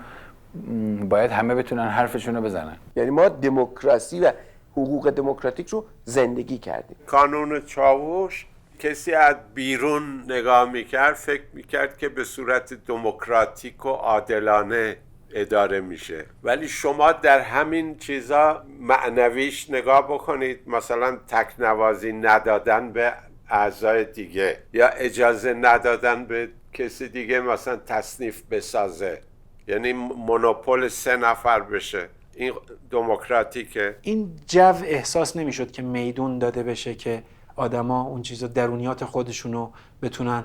باید همه بتونن حرفشون رو بزنن. یعنی ما دموکراسی و حقوق دموکراتیک رو زندگی کردیم. کانون چاووش کسی از بیرون نگاه میکرد فکر میکرد که به صورت دموکراتیک و عادلانه اداره میشه، ولی شما در همین چیزا معنویش نگاه بکنید، مثلا تکنوازی ندادن به اعضای دیگه یا اجازه ندادن به کسی دیگه مثلا تصنیف بسازه، یعنی مونوپول 3 نفر بشه، این دموکراتیکه. این جو احساس نمیشد که میدون داده بشه که آدما اون چیزا درونیات خودشونو بتونن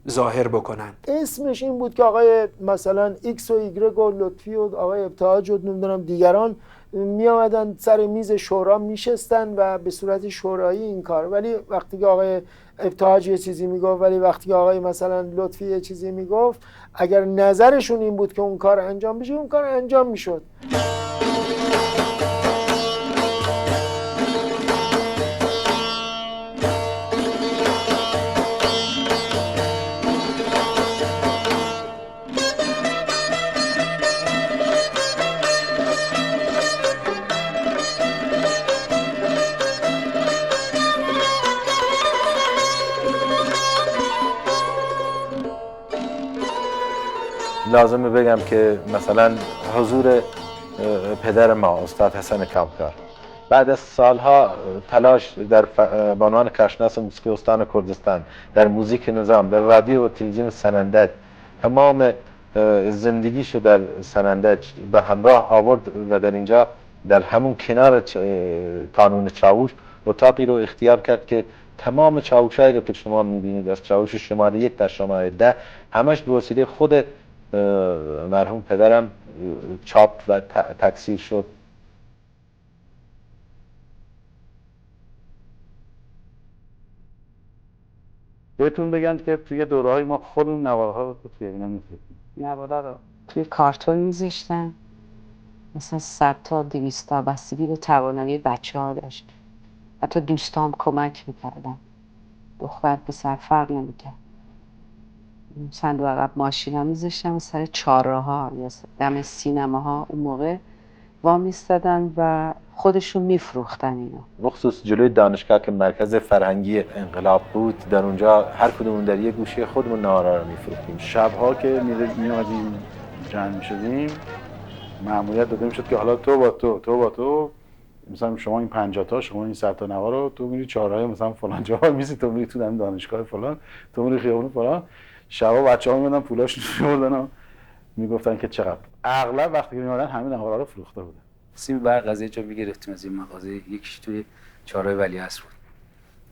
ظاهر بکنن. اسمش این بود که آقای مثلا ایکس و ایگرگ و لطفی و آقای ابتهاج و نمیدونم دیگران می آمدن سر میز شورا میشستن و به صورت شورایی این کار، ولی وقتی که آقای ابتهاج یه چیزی میگفت، ولی وقتی که آقای مثلا لطفی یه چیزی میگفت، اگر نظرشون این بود که اون کار انجام بشه اون کار انجام میشد. لازمه بگم که مثلا حضور پدر ما استاد حسن کمکار بعد از سالها تلاش در عنوان کارشناس موسیقی استان کردستان در موزیک نظام در رادیو و تلویزیون سنندج تمام زندگیشو در سنندج به همراه آورد و در اینجا در همون کنار کانون چاووش اتاقی رو اختیار کرد که تمام چاوشایی رو که شما میبینید از چاوش شماره 1 تا شماره 10 همش به وسیله خود مرحوم پدرم چاپ و تکثیر شد. بهتون بگن که توی دوره‌های ما خودمون نوارها رو توی اینا می‌ذاشتیم. نوارها رو توی کارتون می‌ذاشتن، مثلا 100 تا 200 تا بستگی به توانایی بچه‌ها داشت. حتی دوستام کمک می‌کردن. دختر پسر فرق نمی‌کرد. صندوق عقب ماشینا می‌ذاشتن سر چهارراه‌ها یا دم سینماها اون موقع وامیستادن و خودشون میفروختن اینو. بخصوص جلوی دانشگاه که مرکز فرهنگی انقلاب بود، در اونجا هر کدومون در یه گوشه خودمون نوارا رو میفروختیم. شب‌ها که می‌اومدیم جمع می‌شدیم مأموریت داده می‌شد که حالا تو با تو مثلا شما این 50 تا، شما این 100 تا نوار رو تو میری چهارراه مثلا فلان جا می‌ذاری، تو میری تو دانشگاه فلان، تو میری خیابون فلان. شبا بچه‌ها میومدن پولاشون رو می‌بردن و میگفتن که چقدر. اغلب وقتی که میومدن همین نوارا رو فروخته بودن. سیم برق از یه جا میگرفتیم از این مغازه، یکیش توی چهارراه ولیعصر بود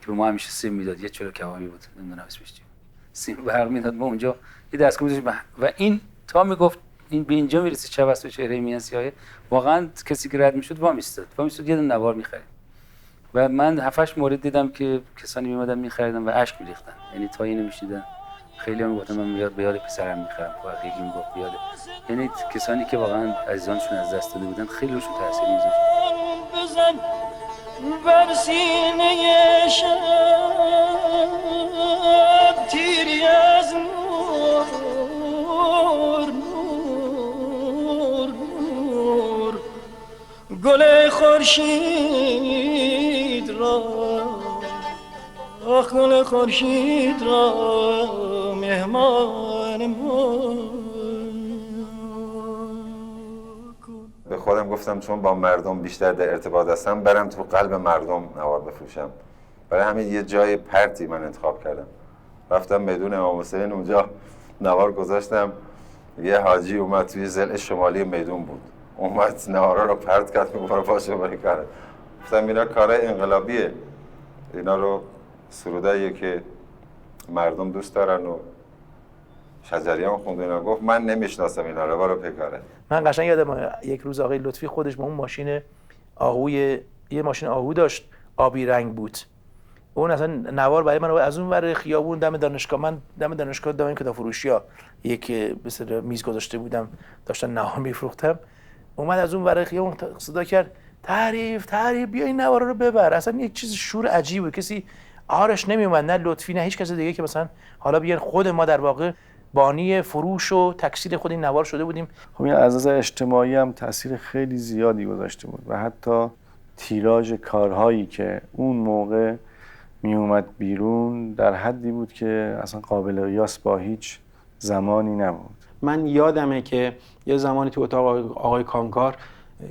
که به ما همیشه سیم میداد، یه چلو کبابی بود نمیدونم اسمش چیه، سیم برق میداد، ما اونجا یه دستگاه می‌ذاشتیم و این تا میگفت این به اینجا میرسه چه واسه چهره میان سیاه، واقعا کسی که رد میشد وامیستاد یه دونه نوار می‌خرید. و من 7-8 مورد دیدم که کسانی میومدن می‌خریدن و اشک می‌ریختن، یعنی تا اینو می‌شنیدن خیلی هم گفتم من به یاد پسرم می‌خرم، واقعا یکی میگفت بیاد، یعنی کسانی که واقعا عزیزانشون از دست داده بودن خیلی روشون تاثیر می‌ذاشت. بزن بر سینه شب تیری از نور گل خورشید را گل خورشید را مهمان ما. به خودم گفتم چون با مردم بیشتر در ارتباط هستم برم تو قلب مردم نوار بفروشم. برای همین یه جای پرتی من انتخاب کردم، رفتم میدون امام حسین، اونجا نوار گذاشتم. یه حاجی اومد توی ضلع شمالی میدون بود، اومد نوارا رو پرت کرد، میگفت باشه برای کاره. گفتم اینا کارهای انقلابیه، اینا رو سروداییه که مردم دوست دارن و شجریان خونده اینا. گفت من نمیشناسم اینا رو، برو پکاره. من قشنگ یادم یک روز آقای لطفی خودش با اون ماشین آهوی، یه ماشین آهو داشت آبی رنگ بود، اون اصلا نوار برای من از اون ور خیابون دم دانشگاه، من دم دانشگاه دم این کتاب فروشی‌ها یک مثلا میز گذاشته بودم داشتن نوار میفروختم، اومد از اون ور خیابون صدا کرد تعریف بیا این نوار رو ببر. اصلا یک چیز شور عجیبه، کسی آرش نمیومد، نه لطفی نه هیچ کس دیگه که مثلا حالا بیان خود ما در واقع بانی فروش و تکثیر خود این نوار شده بودیم. خب این از نظر اجتماعی هم تاثیر خیلی زیادی گذاشته بود و حتی تیراژ کارهایی که اون موقع می اومد بیرون در حدی بود که اصلا قابل قیاس با هیچ زمانی نبود. من یادمه که یه زمانی تو اتاق آقای کامکار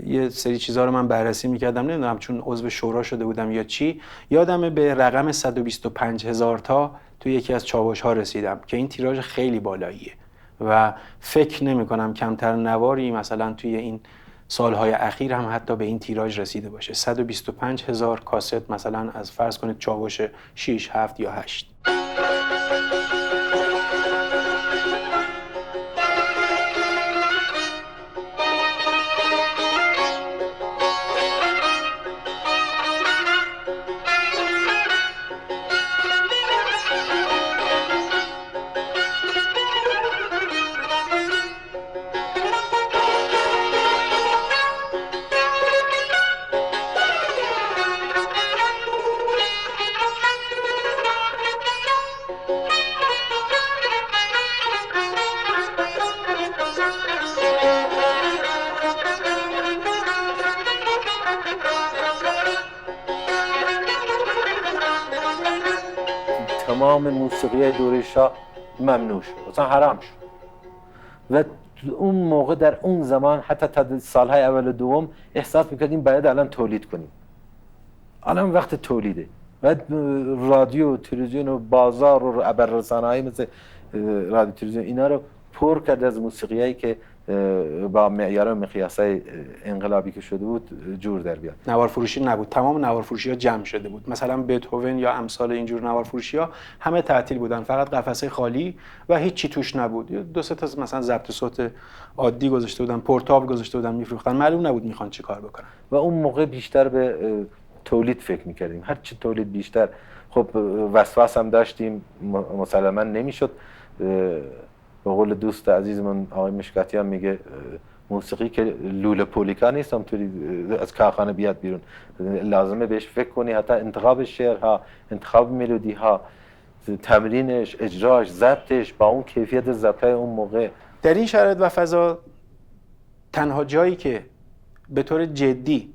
یه سری چیزا رو من بررسی میکردم، نمیدونم چون عضو شورا شده بودم یا چی، یادمه به رقم 125,000 تا تو یکی از چاوش ها رسیدم که این تیراژ خیلی بالاییه و فکر نمی کنم کمتر نواری مثلا توی این سالهای اخیر هم حتی به این تیراژ رسیده باشه. 125,000 کاست مثلا از فرض کنید چاوش 6, 7 یا 8. تمام موسیقی دوره شاه ممنوع شد، اصلا حرام شد و اون موقع در اون زمان حتی تا سالهای اول و دوم احساس میکردیم باید الان تولید کنیم، الان وقت تولیده. و رادیو، تلویزیون و بازار و خبررسانه‌های مثل رادیو تلویزیون اینا رو پر کرد از موسیقیایی که با معیار و مقیاسای انقلابی که شده بود جور در بیاد. نوار فروشی نبود، تمام نوار فروشی ها جمع شده بود. مثلا بتهوون یا امثال اینجور نوار فروشی ها همه تعطیل بودن، فقط قفسه خالی و هیچ چی توش نبود. دو سه تا مثلا ضبط صوت عادی گذاشته بودن، پورتابل گذاشته بودن میفروختن، معلوم نبود میخوان چی کار بکنن. و اون موقع بیشتر به تولید فکر میکردیم، هر چی تولید بیشتر. خب وسواس هم داشتیم، مسلما نمیشد. به قول دوست عزیزمون آقای مشکاتیان میگه موسیقی که لوله پولیکا نیست همطوری از کارخانه بیاد بیرون، لازمه بهش فکر کنی، حتی انتخاب شعرها، انتخاب ملودی ها، تمرینش، اجراش، ضبطش با اون کیفیت ضبطای اون موقع. در این شرایط و فضا تنها جایی که به طور جدی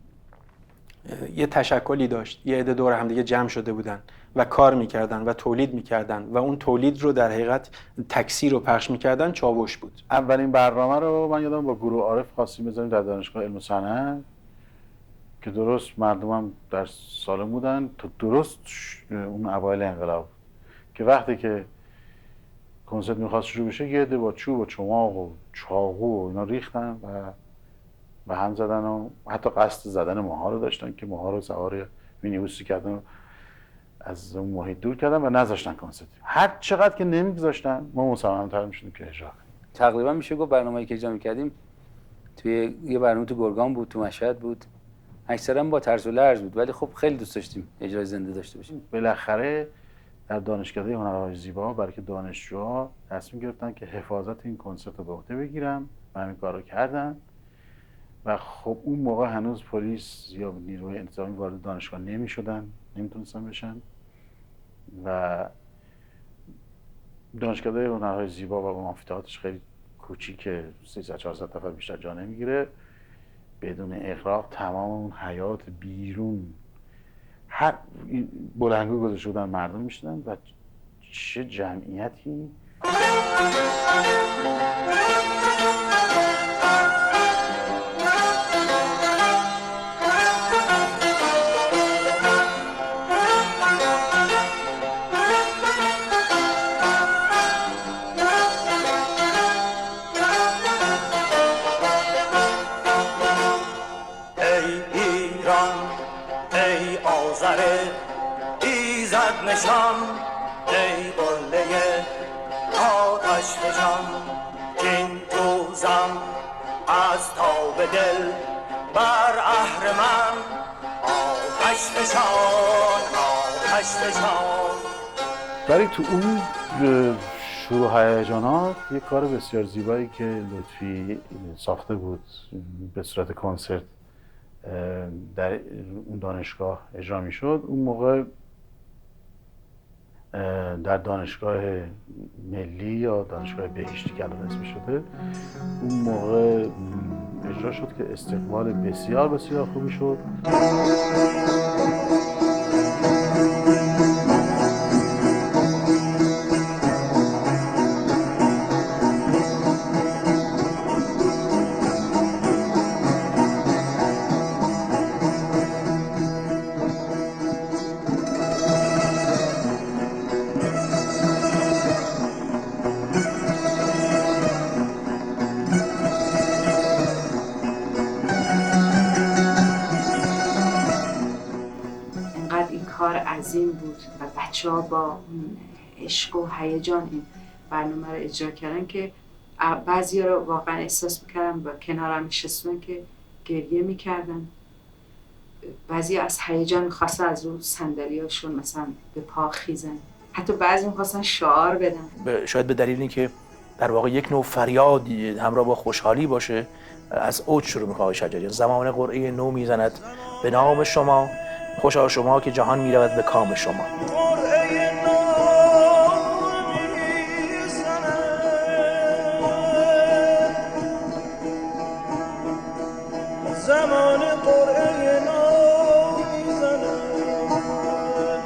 یه تشکلی داشت، یه عده دور هم دیگه جمع شده بودن و کار میکردن و تولید میکردن و اون تولید رو در حقیقت تکثیر رو پخش میکردن، چاوش بود. اولین برنامه رو من یادم با گروه عارف خواستیم بزنیم در دانشگاه علم و صنعت که درست مردمم در سالن بودن تا درست اون اوایل انقلاب که وقتی که کنسرت میخواست شروع بشه یه عده با چوب و چماق و چاقو و اینا ریختن و هم زدن و حتی قصد زدن ماها رو داشتن که ماها رو سوار مینیبوسی کردن و از اون محیط دور کردن و نذاشتن کنسرت. هر چقدر که نمیگذاشتن ما مصمم‌تر میشدیم که اجرا کنیم. تقریبا میشه گفت برنامه‌ای که اجرا می‌کردیم توی یه برنامه تو گرگان بود، تو مشهد بود، اکثرا با طرز و لرز بود، ولی خب خیلی دوست داشتیم اجرای زنده داشته باشیم. بالاخره در دانشکده هنرهای زیبا برای که دانشجوها تصمیم گرفتن که حفاظت این کنسرت رو به عهده بگیرن و همین کارو کردن. و خب اون موقع هنوز پلیس یا نیروی انتظامی وارد دانشگاه نمی‌شدن، نمیتونستن بشن و دانشکده هنرهای زیبا و آمفی‌تئاترش خیلی کوچیکه، 300-400 نفر بیشتر جا نمیگیره. بدون اغراق تمام اون حیات بیرون هر بلندگو گذاشته بودن، مردم میشدن و چه جمعیتی. نشان ای قله آتش فشان کین توزم از تاب دل بر اهرمن آتش فشان آتش فشان. برای تو اون شروع هیجانات یک کار بسیار زیبایی که لطفی ساخته بود به صورت کنسرت در اون دانشگاه اجرا میشد. اون موقع در دانشگاه ملی یا دانشگاه بهشتی که الان اسمش شده اون موقع اجرا شد که استقبال بسیار بسیار خوبی شد. عظیم بود و بچه‌ها با عشق و هیجان این برنامه رو اجرا کردن که بعضی‌ها رو واقعا احساس می‌کردم و کنارم نشستن که گریه می‌کردن. بعضی از هیجان می‌خواستن از رو صندلی‌هاشون مثلا به پا خیزن، حتی بعضی می‌خواستن شعار بدن. شاید به دلیل اینکه در واقع یک نوع فریاد همراه با خوشحالی باشه از اوج شروع می‌کنه شجریان. زمان قرعه نو میزند به نام شما، خوشا شما که جهان میرود به کام شما. زمان قرعه نو میزند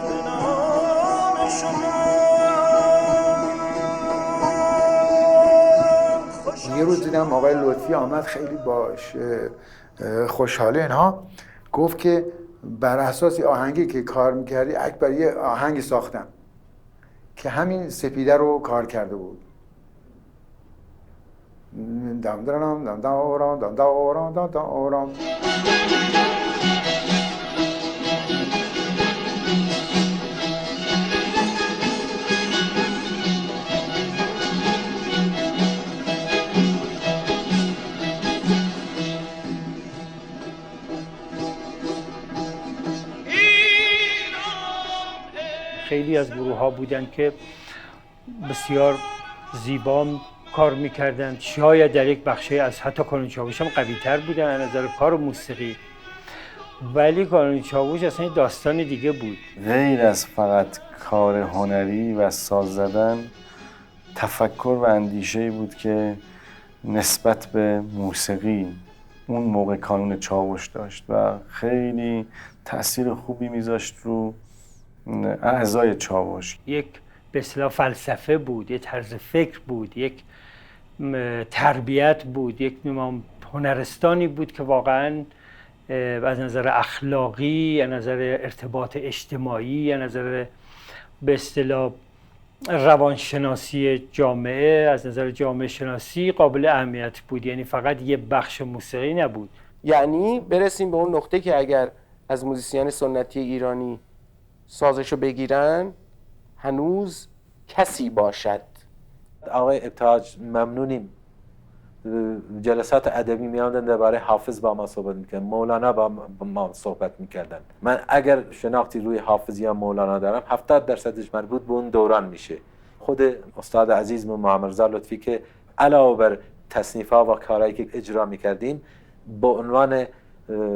به نام شما. یه روز دیدم آقای لطفی آمد خیلی باش خوشحاله اینها، گفت که بر اساس آهنگی که کار میکردی اکبر یه آهنگی ساختم که همین سپیده رو کار کرده بود. دم درم دم دارم دم دارم دم دارم. خیلی از گروه ها بودن که بسیار زیبا کار میکردن، شاید در یک بخشی از حتی کانون چاووش هم قوی تر بودن از نظر کار موسیقی، ولی کانون چاووش اصلا یه داستان دیگه بود. غیر از فقط کار هنری و ساز زدن، تفکر و اندیشه‌ای بود که نسبت به موسیقی اون موقع کانون چاووش داشت و خیلی تأثیر خوبی میذاشت رو اعضای چاووش. یک به اصطلاح فلسفه بود، یک طرز فکر بود، یک تربیت بود، یک هنرستانی بود که واقعاً از نظر اخلاقی، از نظر ارتباط اجتماعی، از نظر به اصطلاح روانشناسی جامعه، از نظر جامعه شناسی قابل اهمیت بود. یعنی فقط یه بخش موسیقی نبود. یعنی برسیم به اون نقطه که اگر از موزیسین سنتی ایرانی سازشو بگیرن هنوز کسی باشد. آقای ابتهاج ممنونیم. جلسات ادبی میاندن درباره حافظ با ما صحبت میکردن، مولانا با ما صحبت میکردن. من اگر شناختی روی حافظ یا مولانا دارم 70% مربوط به اون دوران میشه. خود استاد عزیزمون محمد رضا لطفی که علاوه بر تصنیف‌ها و کارهایی که اجرا میکردیم با عنوان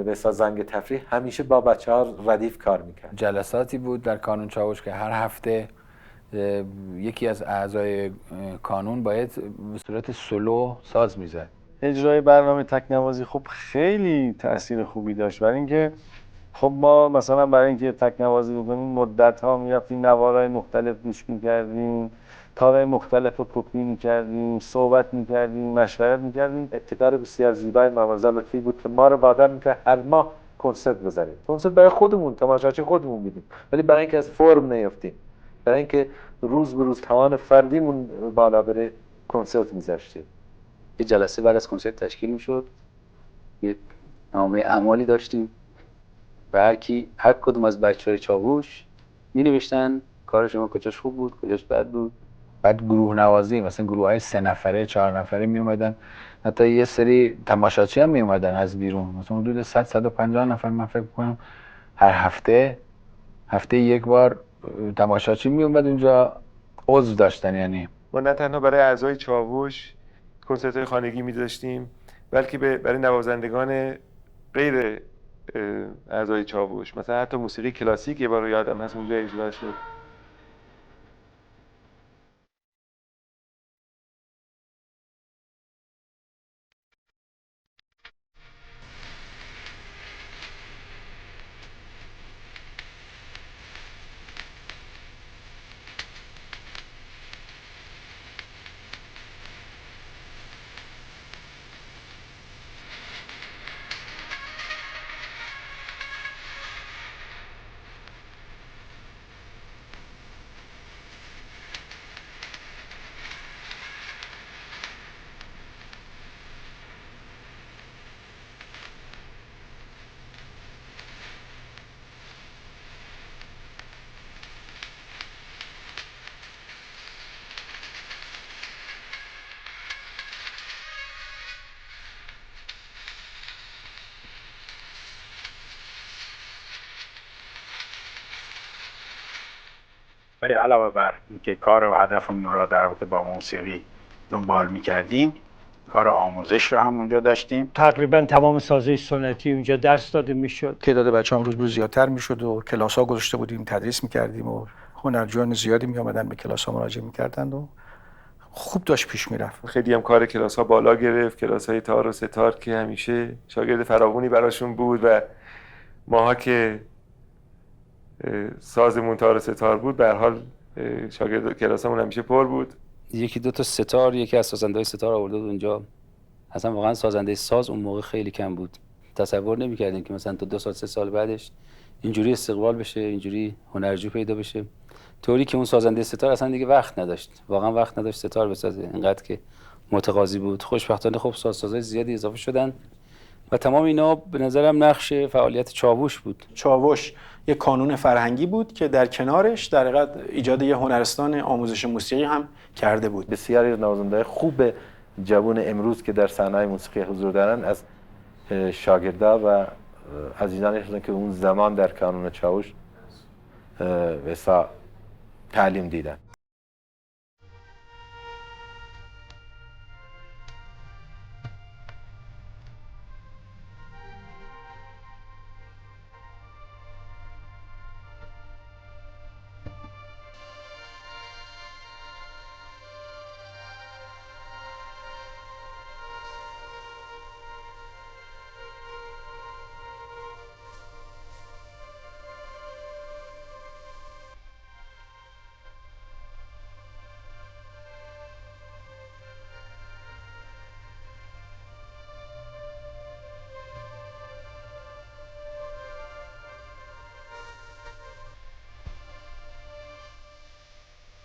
به زنگ تفریح همیشه با بچه‌ها ردیف کار میکرد. جلساتی بود در کانون چاووش که هر هفته یکی از اعضای کانون باید به صورت سولو ساز میزد. اجرای برنامه تکنوازی خب خیلی تأثیر خوبی داشت، برای اینکه خب ما مثلا برای اینکه تکنوازی بکنیم مدت‌ها میرفتیم نوارهای مختلف گوش می‌کردیم، تارهای مختلف رو کپی می‌کردیم، صحبت می‌کردیم، مشورت می‌کردیم. ابتکار بسیار زیبای محمد رضا لطفی بود که ما رو وادار می‌کرد هر ماه کنسرت بزنیم. کنسرت برای خودمون، تماشاچی خودمون می‌دیم، ولی برای اینکه از فرم نیفتیم، برای اینکه روز به روز توان فردیمون بالا بره کنسرت می‌ذاشتیم. یه جلسه بعد از کنسرت تشکیل می‌شد، یه نامه اعمالی داشتیم و هر کدوم از بچه‌های چاووش می‌نوشتن کار شما کجاش خوب بود، کجاش بد بود. بعد گروه نوازی، مثلا گروه‌های 3 نفره 4 نفره می اومدن، حتی یه سری تماشاچی هم می اومدن از بیرون، مثلا حدود 100 150 نفر من فکر می‌کنم هر هفته یک بار تماشاچی می اومد اونجا عضو داشتن. یعنی ما نه تنها برای اعضای چاووش کنسرت‌های خانگی می‌داشتیم، بلکه برای نوازندگان غیر اعضای چاووش، مثلا حتی موسیقی کلاسیک یه بار یادم هست اونجا اجرا شد. ولی علاوه بر اینکه کار و هدفمون را در رابطه با موسیقی دنبال می‌کردیم، کار آموزش رو هم اونجا داشتیم. تقریبا تمام سازه سنتی اونجا درس داده میشد. تعداد بچه‌ها روز به روز زیادتر میشد و کلاس‌ها گذاشته بودیم، تدریس می‌کردیم و هنرجویان زیادی می‌آمدن به کلاس‌ها مراجعه می‌کردند و خوب داشت پیش می‌رفت. خیلی هم کار کلاس‌ها بالا گرفت، کلاس‌های تار و ستار که همیشه شاگرد فراوانی براشون بود و ماها که سازمون تار و ستار بود به هر حال شاگرد کلاسمون همیشه پر بود. یکی دو تا ستار، یکی از سازنده‌های ستار آورده بود اونجا. اصلا واقعا سازنده ساز اون موقع خیلی کم بود. تصور نمی‌کردیم که مثلا تا 2 سال 3 سال بعدش اینجوری استقبال بشه، اینجوری هنرجو پیدا بشه. طوری که اون سازنده ستار اصلا دیگه وقت نداشت، واقعا وقت نداشت ستار بسازه، اینقدر که متقاضی بود. خوشبختانه خب سازهای زیادی اضافه شدن و تمام اینا به نظرم نقش فعالیت چاوش بود. چاوش یک کانون فرهنگی بود که در کنارش در حقیقت ایجاد یه هنرستان آموزش موسیقی هم کرده بود. بسیاری از نوازنده خوب جوان امروز که در صحنه موسیقی حضور دارن از شاگردا و عزیزانی هستند که اون زمان در کانون چاوش وسا تعلیم دیدن.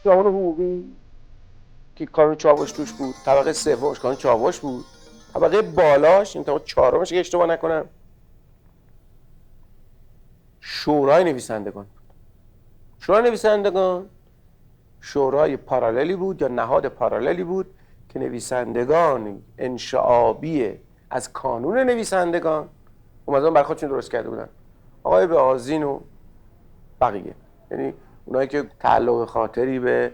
سازمان حقوقی که کانون چاوش توش بود، طبقه سومش کانون چاوش بود، طبقه بالاش این طبقه چهارمش که اشتباه نکنم شورای نویسندگان بود. شورای نویسندگان شورای پاراللی بود یا نهاد پاراللی بود که نویسندگان انشعابی از کانون نویسندگان اومدن برای خودشون درست کرده بودن. آقای بهازین و بقیه، یعنی اونایی که تعلق خاطری به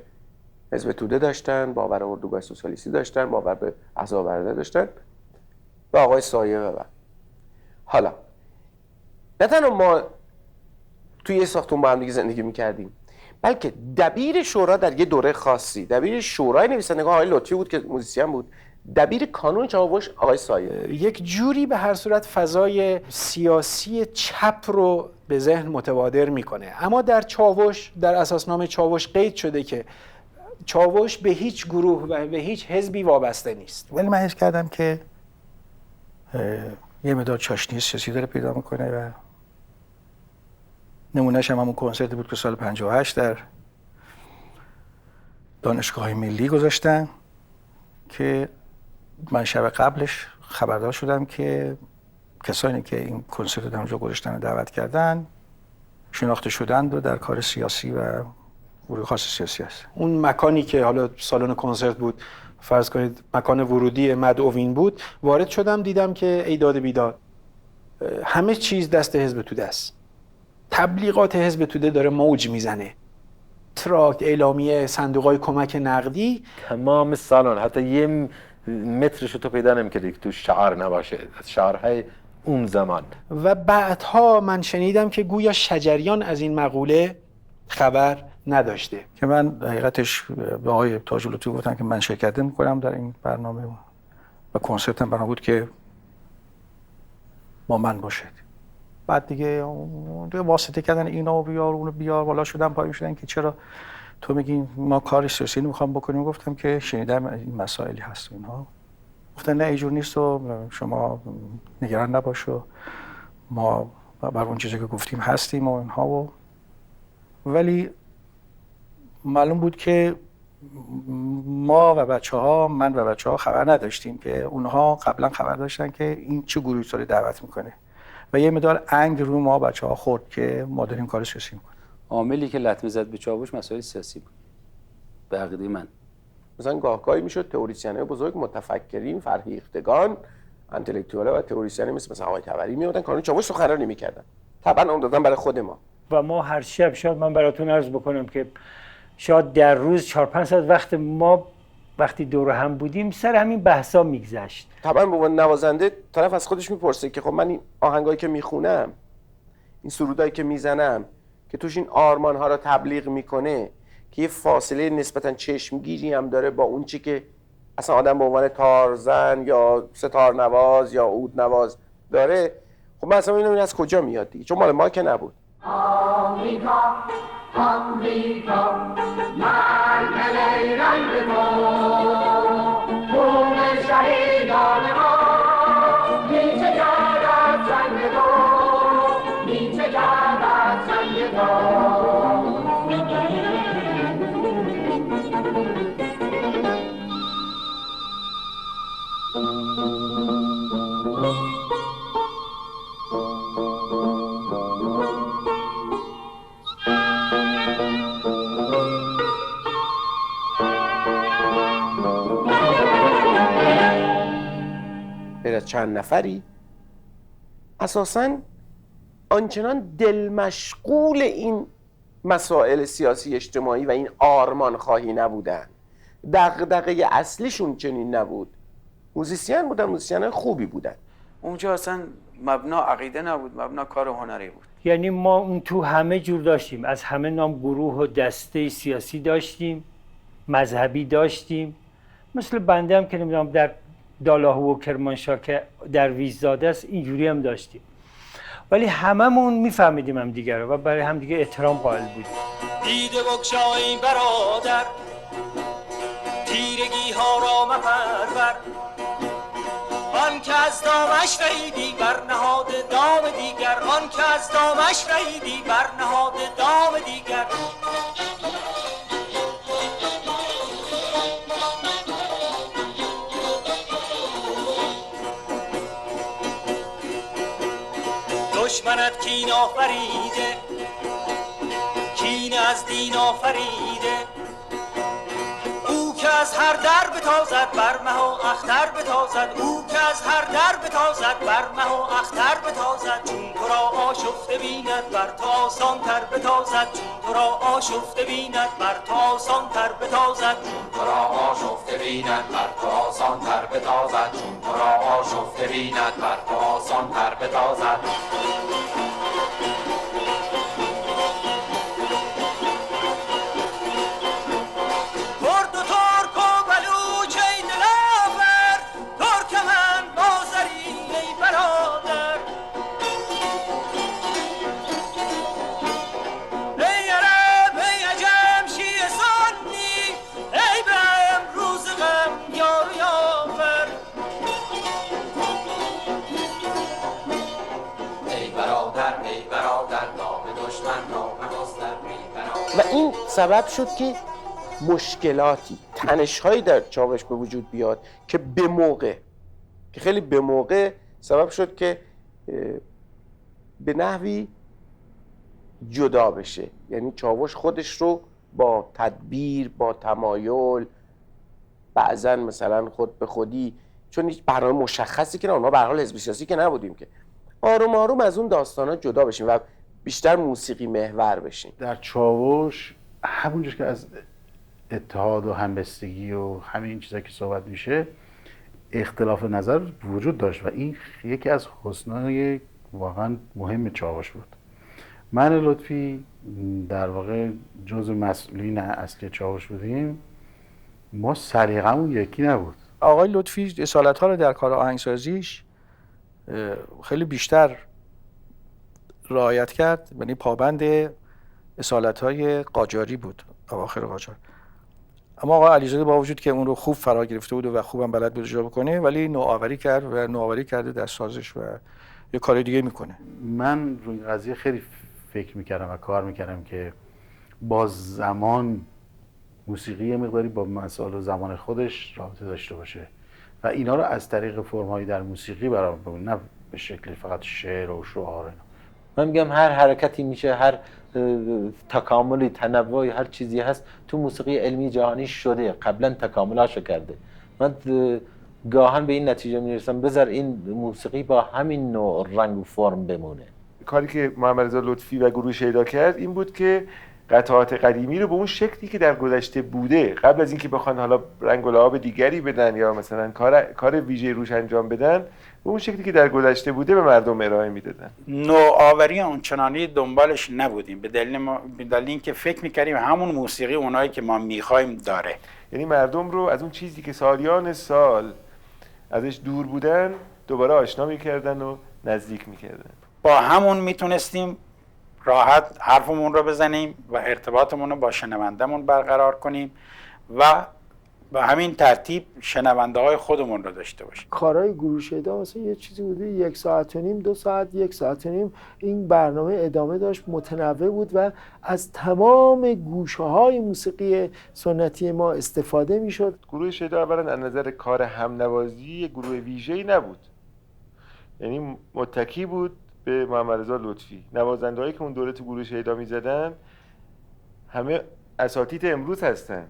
حزب توده داشتن، باور اردوگاه سوسیالیستی داشتن، باور به احزاب برده داشتن و آقای سایه و بعد. حالا نه تنها ما توی یه ساختمون با هم دیگه زندگی میکردیم، بلکه دبیر شورا در یه دوره خاصی، دبیر شورای نویسندگان آقای لطفی بود که موزیسین بود، دبیر کانون چاوش آقای سایه. یک جوری به هر صورت فضای سیاسی چپ رو به ذهن متبادر میکنه. اما در چاوش، در اساسنامه چاوش قید شده که چاوش به هیچ گروه و به هیچ حزبی وابسته نیست. ولی من حس کردم که یه مقدار چاشنی سیاسی داره پیدا میکنه و نمونهش هم همون کنسرتی بود که سال 58 در دانشگاه ملی گذاشتن که من شب قبلش خبردار شدم که کسانی که این کنسرت رو در اونجا گذاشتن و دعوت کردن شناخته شدند و در کار سیاسی و ورود خاص سیاسی هست. اون مکانی که حالا سالن کنسرت بود، فرض کنید مکان ورودی مدعوین بود، وارد شدم دیدم که ای داد بیداد، همه چیز دست حزب توده است. تبلیغات حزب توده داره موج میزنه، تراکت، اعلامیه، صندوق‌های کمک نقدی، تمام سالن حتی یه مترش تو پیدا نمی‌کردی که تو شعار نباشه، از شعارهای اون زمان. و بعدها من شنیدم که گویا شجریان از این مقوله خبر نداشته. که من حقیقتش به آقای تاج لطفی گفتم که من شرکت نمی‌کنم در این برنامه و کنسرتم برنامه بود که با من باشد. بعد دیگه واسطه کردن اینا و بیار اونو بیار، بالا شدن پایین شدن که چرا تو میگی ما کار سیاسی نمیخوام بکنیم. گفتم که شنیدم این مسائلی هست و اینها. گفتن نه اینجور نیست و شما نگران نباش و ما بر اون چیزی که گفتیم هستیم و اینها. و ولی معلوم بود که ما و بچه‌ها، من و بچه‌ها خبر نداشتیم که اونها قبلا خبر داشتن که این چه گروهی رو دعوت میکنه و یه مقدار انگ رو ما بچه‌ها خورد که ما داریم کار سیاسی میکنیم. عاملی که لطمه زد به چاوش مسائل سیاسی بود به عقیده من. مثلا گاهگاهی میشد تئوریسین‌های بزرگ، متفکرین، فرهیختگان، انتلکتوال و تئوریسین‌ها مثلا آقای طبری میادن کانون چاوش سخنرانی میکردن، طبعا اون دادن برای خود ما. و ما هر شب، شاید من براتون عرض بکنم که شاید در روز 4-5 ساعت وقت ما وقتی دور هم بودیم سر همین بحثا میگذشت. طبعا به عنوان نوازنده طرف از خودش میپرسه که خب من این آهنگایی که میخونم، این سرودایی که میزنم که توش این آرمان‌ها رو تبلیغ میکنه که یه فاصله نسبتاً چشمگیری هم داره با اون چی که اصلا آدم به عنوان تارزن یا ستارنواز یا عودنواز داره، خب من اصلا این از کجا میاد دیگه، چون مال ما که نبود. آمریکا آمریکا منزل رنگ ما خون شهیدان ما می‌چکد از سنگ تو، می‌چکد از سنگ تو. چند نفری اساساً آنچنان دل مشغول این مسائل سیاسی اجتماعی و این آرمان خواهی نبودن، دغدغه اصلیشون چنین نبود. موزیسین بودن، موزیسین خوبی بودن. اونجا اصلا مبنا عقیده نبود، مبنا کار هنری بود. یعنی ما اون تو همه جور داشتیم، از همه نام گروه و دسته سیاسی داشتیم، مذهبی داشتیم. مثل بنده هم که نمیدونم در دالاهو و کرمانشاه که در ویززاده است اینجوری هم داشتیم، ولی هممون میفهمیدیم هم دیگه رو و برای هم دیگه احترام قائل بودیم. دیده بگشای برادر، تیرگی ها را مپرور، آن که از دامش رهیدی بر نهاد دام دیگر، آن که از دامش رهیدی بر نهاد دام دیگر. دشمنت کین آفریده، کین از دین آفریده، او که از هر در بتازد بر مه و اختر بتازد، او که از هر در بتازد بر مه و اختر بتازد. چون تو را آشفته بیند بر تو آسان تر بتازد، چون تو را آشفته بیند بر تو آسان تر بتازد، چون تو را آشفته بیند بر تو آسان تر بتازد، چون تو را آشفته بیند بر تو آسان تر بتازد. و این سبب شد که مشکلاتی، تنش‌هایی در چاوش به وجود بیاد که به موقع، که خیلی به موقع سبب شد که به نحوی جدا بشه. یعنی چاوش خودش رو با تدبیر، با تمایل، بعضن مثلا خود به خودی، چون هیچ برنامه مشخصی که نه، ما به هر حال حزب سیاسی که نبودیم، که آروم آروم از اون داستانا جدا بشیم و بیشتر موسیقی محور بشیم. در چاوش همونجور که از اتحاد و همبستگی و همین چیزا که صحبت میشه اختلاف نظر وجود داشت و این یکی از حسنای واقعا مهم چاوش بود. من لطفی در واقع جزء مسئولین اصلی چاوش بودیم، ما سلیقه‌مون یکی نبود. آقای لطفی اصالت‌ها رو در کار آهنگسازیش خیلی بیشتر رعایت کرد، یعنی پابند اصالت‌های قاجاری بود، اواخر قاجار. اما آقای علیزاده با وجود که اون رو خوب فرا گرفته بود و خوبم بلد بود اجرا بکنه، ولی نوآوری کرد و نوآوری کرده در سازش و یه کار دیگه میکنه. من روی این قضیه خیلی فکر میکردم و کار میکردم که با زمان موسیقی یه مقداری با مسائل و زمان خودش رابطه داشته باشه و اینا رو از طریق فرم‌های در موسیقی برام بگم، نه به شکل فقط شعر و شعار. من میگم هر حرکتی میشه، هر تکاملی، تنوعی، هر چیزی هست تو موسیقی علمی جهانی شده، قبلا تکاملاشو کرده. من گاهن به این نتیجه میرسم بذار این موسیقی با همین نوع رنگ و فرم بمونه. کاری که محمد رضا لطفی و گروه شیدا کرد این بود که قطعات قدیمی رو به اون شکلی که در گذشته بوده، قبل از اینکه بخوان حالا رنگ و لعاب دیگری بدن یا مثلا کار ویژه روش انجام بدن، به اون شکلی که در گذشته بوده به مردم ارائه میدادن. نوآوری اونچنانی دنبالش نبودیم، به دلیل اینکه فکر میکردیم همون موسیقی اونایی که ما میخوایم داره. یعنی مردم رو از اون چیزی که سالیان سال ازش دور بودن دوباره آشنا میکردن و نزدیک میکردن. با همون میتونستیم راحت حرفمون رو بزنیم و ارتباطمون رو با شنوندمون برقرار کنیم و به همین ترتیب شنونده های خودمون رو داشته باشیم. کارهای گروه شیدا مثلا یه چیزی بوده 1 ساعت و نیم، 2 ساعت، 1 ساعت و نیم این برنامه ادامه داشت، متنوع بود و از تمام گوشه‌های موسیقی سنتی ما استفاده میشد. گروه شیدا اولا از نظر کار همنوازی گروه ویژه‌ای نبود، یعنی متکی بود به محمد رضا لطفی. نوازنده‌هایی که اون دوره تو گروه شیدا می‌زدن همه اساتید امروز هستن،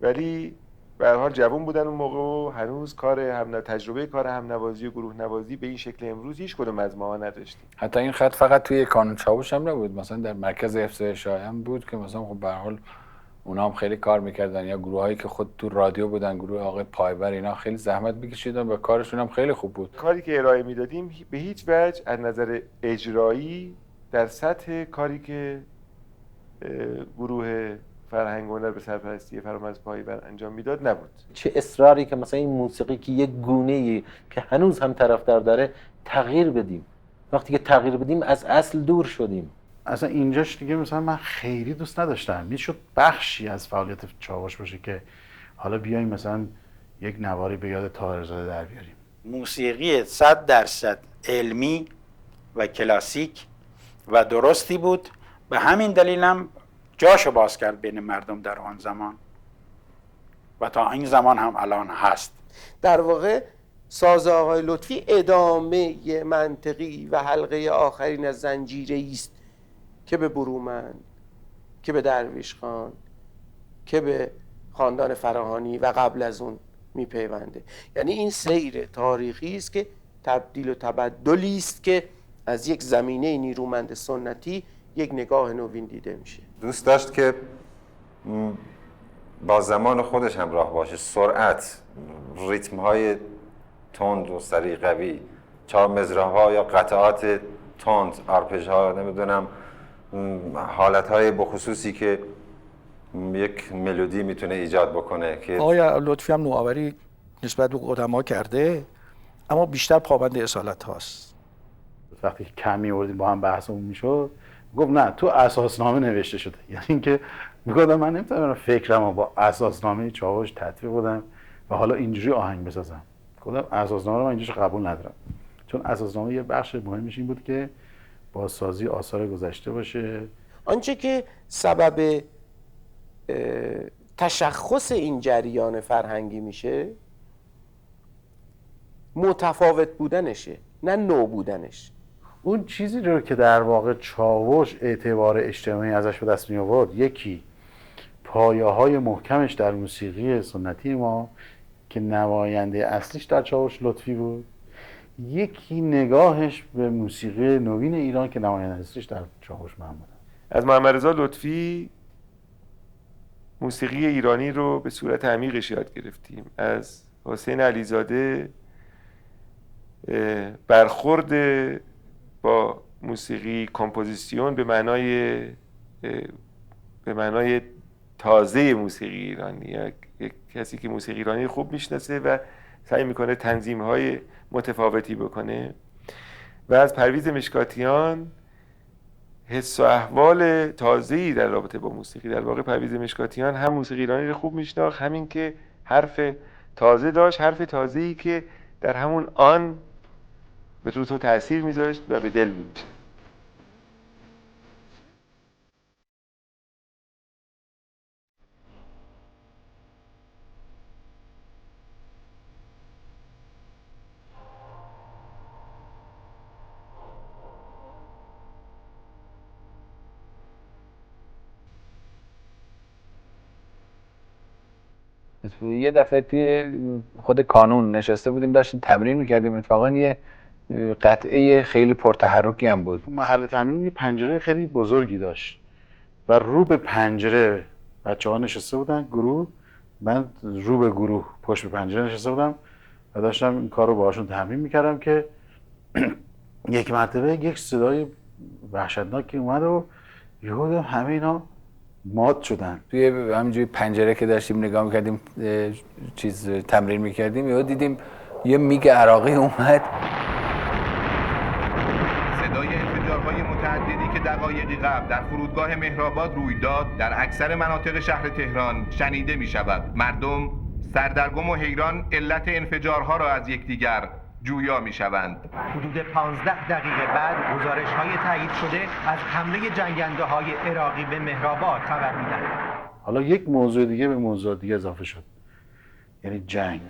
ولی به هر حال جوان بودن اون موقع و هنوز تجربه کار همنوازی و گروه نوازی به این شکل امروز هیچ کدوم از ما نداشتیم. حتی این خط فقط توی کانون چاوش هم نبود، مثلا در مرکز حفظ اشاعه هم بود که مثلا خب به هر حال اونا هم خیلی کار میکردن، یا گروهایی که خود تو رادیو بودن، گروه آقای پایور، اینا خیلی زحمت میکشیدن و کارشون هم خیلی خوب بود. کاری که ارائه میدادیم به هیچ وجه از نظر اجرایی در سطح کاری که گروه فرهنگ و هنر به سرپرستی فرامرز پایور انجام میداد نبود. چه اصراری که مثلا این موسیقی که یک گونه‌ای که هنوز هم طرفدار داره تغییر بدیم. وقتی که تغییر بدیم از اصل دور شدیم. اصلا اینجاش دیگه مثلا من خیلی دوست نداشتم. میشد بخشی از فعالیت چاوش باشه که حالا بیایم مثلا یک نواری به یاد طاهرزاده در بیاریم. موسیقی 100% علمی و کلاسیک و درستی بود. به همین دلیل هم جاشو باز کرد بین مردم در آن زمان و تا این زمان هم الان هست. در واقع ساز آقای لطفی ادامه منطقی و حلقه آخرین از زنجیره است که به برومند، که به درویش خان، که به خاندان فراهانی و قبل از اون میپیونده. یعنی این سیر تاریخی است که تبدیل و تبدلی است که از یک زمینه نیرومند سنتی یک نگاه نوین دیده میشه. دوست داشت که با زمان خودش همراه باشه، سرعت، ریتم‌های تند و سریع قوی، چهارمزرع‌ها یا قطعات تند، آرپژها، نمیدونم حالت‌های بخصوصی که یک ملودی میتونه ایجاد بکنه. که آقای لطفی هم نوآوری نسبت به قدما کرده، اما بیشتر پابند اصالت هاست. وقتی کمی آوردیم با هم بحثمون میشد، گفت نه تو اساسنامه نوشته شده. یعنی اینکه میگفتم من نمیتونم فکرمو با اساسنامه چاوش تطبیق بدم و حالا اینجوری آهنگ بسازم. گفتم اساسنامه رو من اینجوری قبول ندارم، چون اساسنامه یه بخش مهمش این بود که بازسازی آثار گذشته باشه. آنچه که سبب تشخص این جریان فرهنگی میشه متفاوت بودنشه، نه نو بودنش. اون چیزی رو که در واقع چاوش اعتبار اجتماعی ازش به دست می آورد، یکی پایه‌های محکمش در موسیقی سنتی ما که نماینده اصلیش در چاوش لطفی بود، یکی نگاهش به موسیقی نوین ایران که نماینده اصلیش در چاوش محمود. از محمد رضا لطفی موسیقی ایرانی رو به صورت عمیقش یاد گرفتیم. از حسین علیزاده برخورد با موسیقی کمپوزیسیون به معنای تازه موسیقی ایرانی، یک کسی که موسیقی ایرانی خوب میشناسه و سعی میکنه تنظیم‌های متفاوتی بکنه. و از پرویز مشکاتیان حس و احوال تازه‌ای در رابطه با موسیقی. در واقع پرویز مشکاتیان هم موسیقی ایرانی رو خوب میشناخت، همین که حرف تازه داشت، حرف تازه‌ای که در همون آن به تو تأثیر میذاشت و به دل می‌نشست. یه دفعه توی خود کانون نشسته بودیم، داشتیم تمرین میکردیم، اتفاقا یه قطعه خیلی پرتحرکی هم بود. محل تمرین یه پنجره خیلی بزرگی داشت و رو به پنجره بچه‌ها نشسته بودن، گروه، من رو به گروه پشت به پنجره نشسته بودم و داشتم این کار رو باهاشون تمرین میکردم که یک مرتبه یک صدای وحشتناکی اومد و یهو همه اینا مات شدن. توی همینجوری پنجره که داشتیم نگاه میکردیم تمرین میکردیم، یهو دیدیم یه میگ عراقی اومد. صدای انفجارهای متعددی که دقایقی قبل در فرودگاه مهرآباد روی داد در اکثر مناطق شهر تهران شنیده می شود. مردم سردرگم و حیران علت انفجارها را از یکدیگر جویا می شوند. حدود 15 دقیقه بعد گزارش‌های تایید شده از حمله جنگنده‌های عراقی به مهرآباد خبر می‌دهد. حالا یک موضوع دیگه به موضوع دیگه اضافه شد، یعنی جنگ.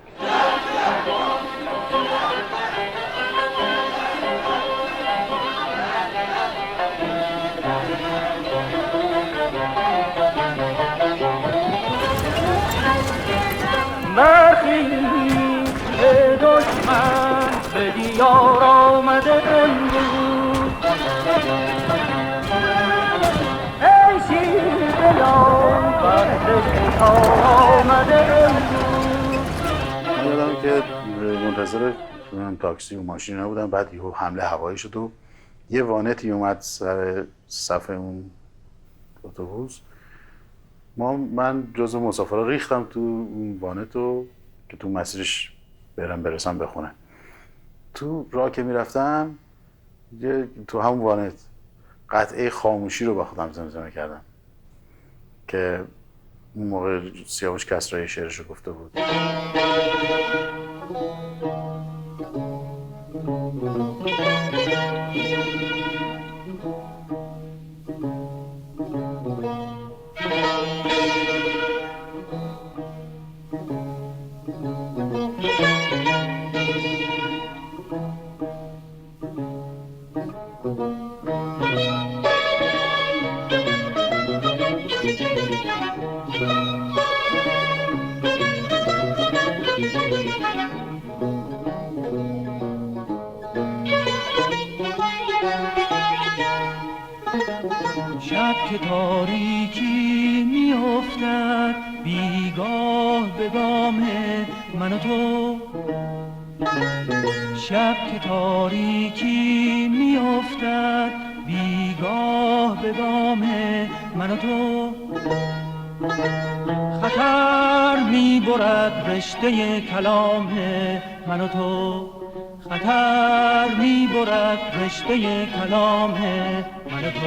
آمده من یادم که منتظر تاکسی و ماشین نبودم، بعد یهو حمله هوایی شد و یه وانتی اومد سر صف اون اتوبوس. من جزو مسافرها ریختم تو اون وانتو که تو مسیرش برسم به خونه. تو راه که میرفتم تو همون وانت قطعه خاموشی رو با خودم زمزمه کردم که اون موقع سیاوش کسرایی شعرش رو گفته بود. شب که تاریکی میافتد بیگاه به گام من و تو، شب که تاریکی میافتد بیگاه به گام من و تو، خطر میبرد رشته کلام من و تو، خطر میبرد رشته کلام من و تو.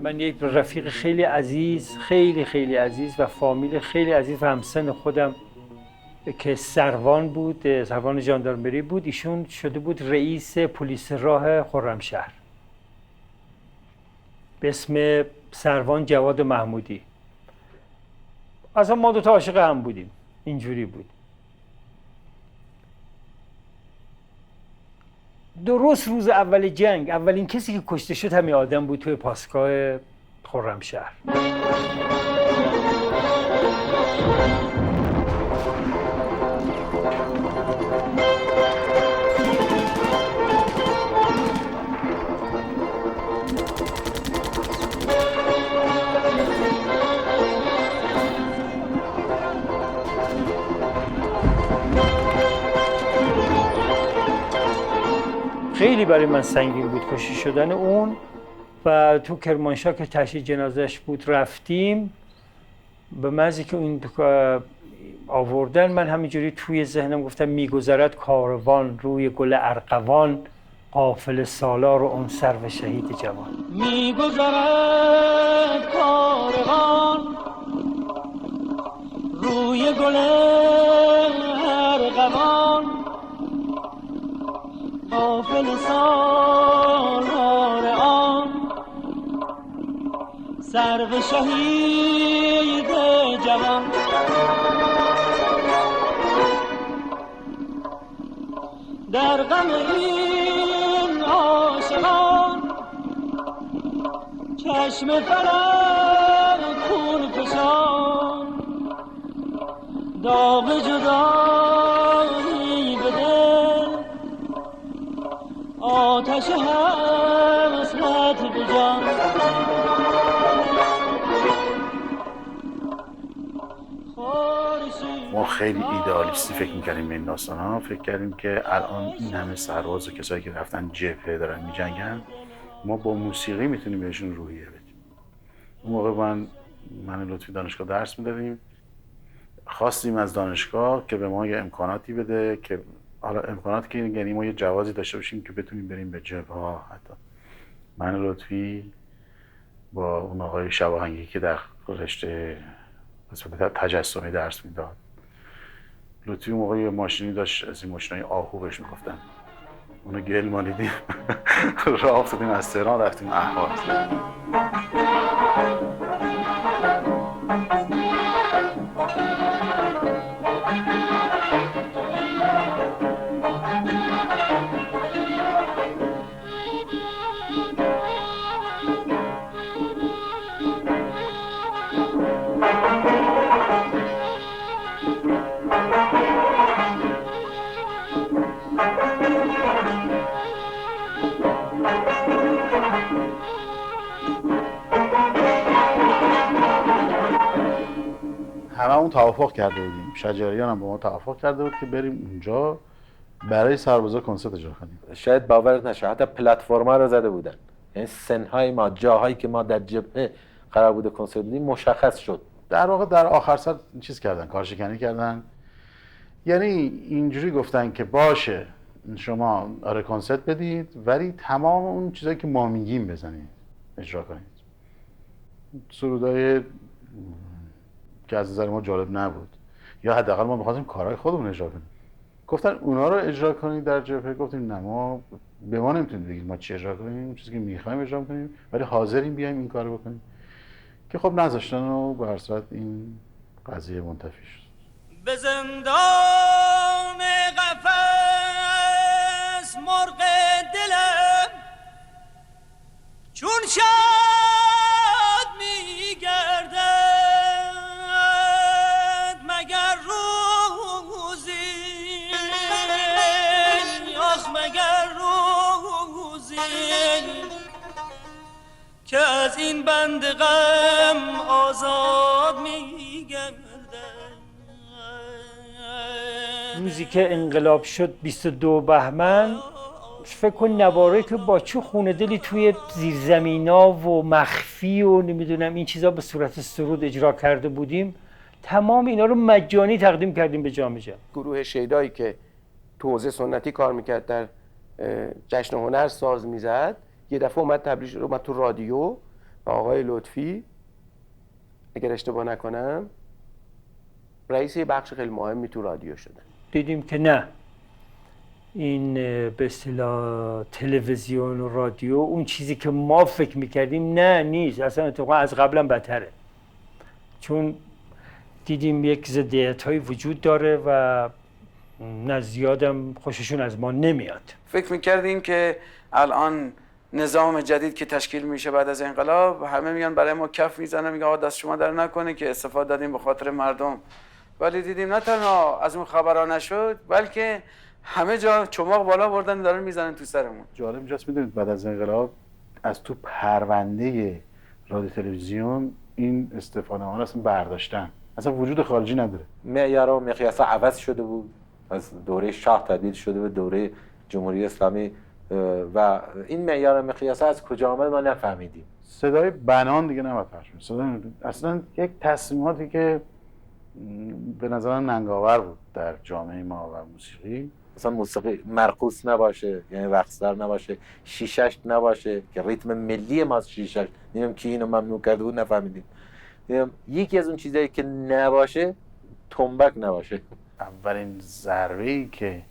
من یک رفیق خیلی عزیز، خیلی عزیز و فامیل خیلی عزیز و همسن خودم که سروان بود، سروان ژاندارمری بود، ایشون شده بود رئیس پلیس راه خرمشهر به اسم سروان جواد محمودی. اصلا ما دوتا عاشق هم بودیم، اینجوری بود. درست روز اول جنگ اولین کسی که کشته شد همین آدم بود توی پاسگاه خرمشهر. خیلی برای من سنگین بود کشته شدن اون و تو کرمانشاه که تشییع جنازش بود رفتیم، به محضی که این آوردن من همینجوری توی ذهنم گفتم میگذرد کاروان روی گل ارغوان، قافله سالار و اون سرو شهید جوان. میگذرد کاروان روی گل ارغوان، قافله سالار آن سرو شهید جوان. در غم این عاشقان چشم فلک خون فشان، داغ جدایی به دل آتش حسرت به جان. ما خیلی ایدئالیستی فکر می‌کردیم به این داستان‌ها، فکر کردیم که الان این همه سرباز و کسایی که رفتن جبهه دارن می‌جنگن، ما با موسیقی میتونیم بهشون روحیه بدیم. اون موقع من لطفی دانشگاه درس میدادیم، خواستیم از دانشگاه که به ما یه امکاناتی بده که حالا امکاناتی که یعنی ما یه جوازی داشته باشیم که بتونیم بریم به جبهه‌ها. حتی من لطفی با اون آقای شواهنگی که در رشته تجسمی درس میداد، لطفی اون موقع یه ماشینی داشت، از این ماشینای آهو بهش میگفتن، اونو گل مالیدیم راه افتادیم از تهران رفتیم اهواز. همون توافق کرده بودیم، شجریان هم با ما توافق کرده بود که بریم اونجا برای سربازا کنسرت اجرا کنیم. شاید باورت نشه حتی پلتفرما رو زده بودن، یعنی سنهای ما، جاهایی که ما در جبهه قرار بوده کنسرت بدیم مشخص شد. در واقع در آخر سر چیز کردن، کارشکنی کردن، یعنی اینجوری گفتن که باشه شما آره کنسرت بدید ولی تمام اون چیزایی که ما میگیم بزنید، اجرا کنید. سرودای که از نظر ما جالب نبود یا حداقل ما می‌خواستیم کارهای خودمون اجرا کنیم. گفتن اونا رو اجرا کنید در جبهه. گفتیم نه، ما به ما نمیتونید بگید ما چی اجرا کنیم، چیزی که می‌خوایم اجرا کنیم ولی حاضریم بیایم این کارو بکنیم. که خب نذاشتن و به هر صورت این قضیه منتفی شد. به زندان قفس مرغ دلم چون شاد میگردد مگر روزی، آخ مگر روزی که از این بند غم آزاد میگردد. روزی که انقلاب شد 22 بهمن، فکر کن نوارایی که با چه خونه دلی توی زیرزمینا و مخفی و نمیدونم این چیزا به صورت سرود اجرا کرده بودیم، تمام اینا رو مجانی تقدیم کردیم به جامعه. گروه شیدایی که تو حوزه سنتی کار میکرد در جشن هنر ساز میزد، یه دفعه اومد تبریز، اومد تو رادیو و آقای لطفی اگر اشتباه نکنم رئیس بخش خیلی مهمی تو رادیو شدن. دیدیم که نه، این به اصطلاح تلویزیون و رادیو اون چیزی که ما فکر میکردیم نه نیست، اصلا اتفاقا از قبلا بدتره، چون دیدیم یک ضدیت‌های وجود داره و نه زیادم خوششون از ما نمیاد. فکر میکردیم که الان نظام جدید که تشکیل میشه بعد از انقلاب همه میگن برای ما کف میزنن، میگن آقا دست شما در نکنه که استفاده دادیم به خاطر مردم، ولی دیدیم نه تنها از اون خبرها نشد بلکه همه جا چماق بالا بردن دارن میزنن تو سرمون. جالب اینجاست میدونید بعد از انقلاب از تو پرونده رادیو تلویزیون این استفاده اصلا برداشتن، اصلا وجود خارجی نداره. معیار و مقیاس عوض شده بود، از دوره شاه تبدیل شده به دوره جمهوری اسلامی و این معیار و مقیاس از کجا آمد ما نفهمیدیم. صدای بنان دیگه نباید پخش می‌شد. اصلا یک تصمیماتی که به نظر ننگاور بود در جامعه ما و موسیقی. مثلا موسیقی مرقوص نباشه، یعنی رقصدار نباشه، شیشش نباشه که ریتم ملی ما از شیشش، نمیدونم کی اینو ممنوع کرده بود نفهمیدیم. یکی از اون چیزایی که نباشه تنبک نباشه. اولین ضربه‌ای که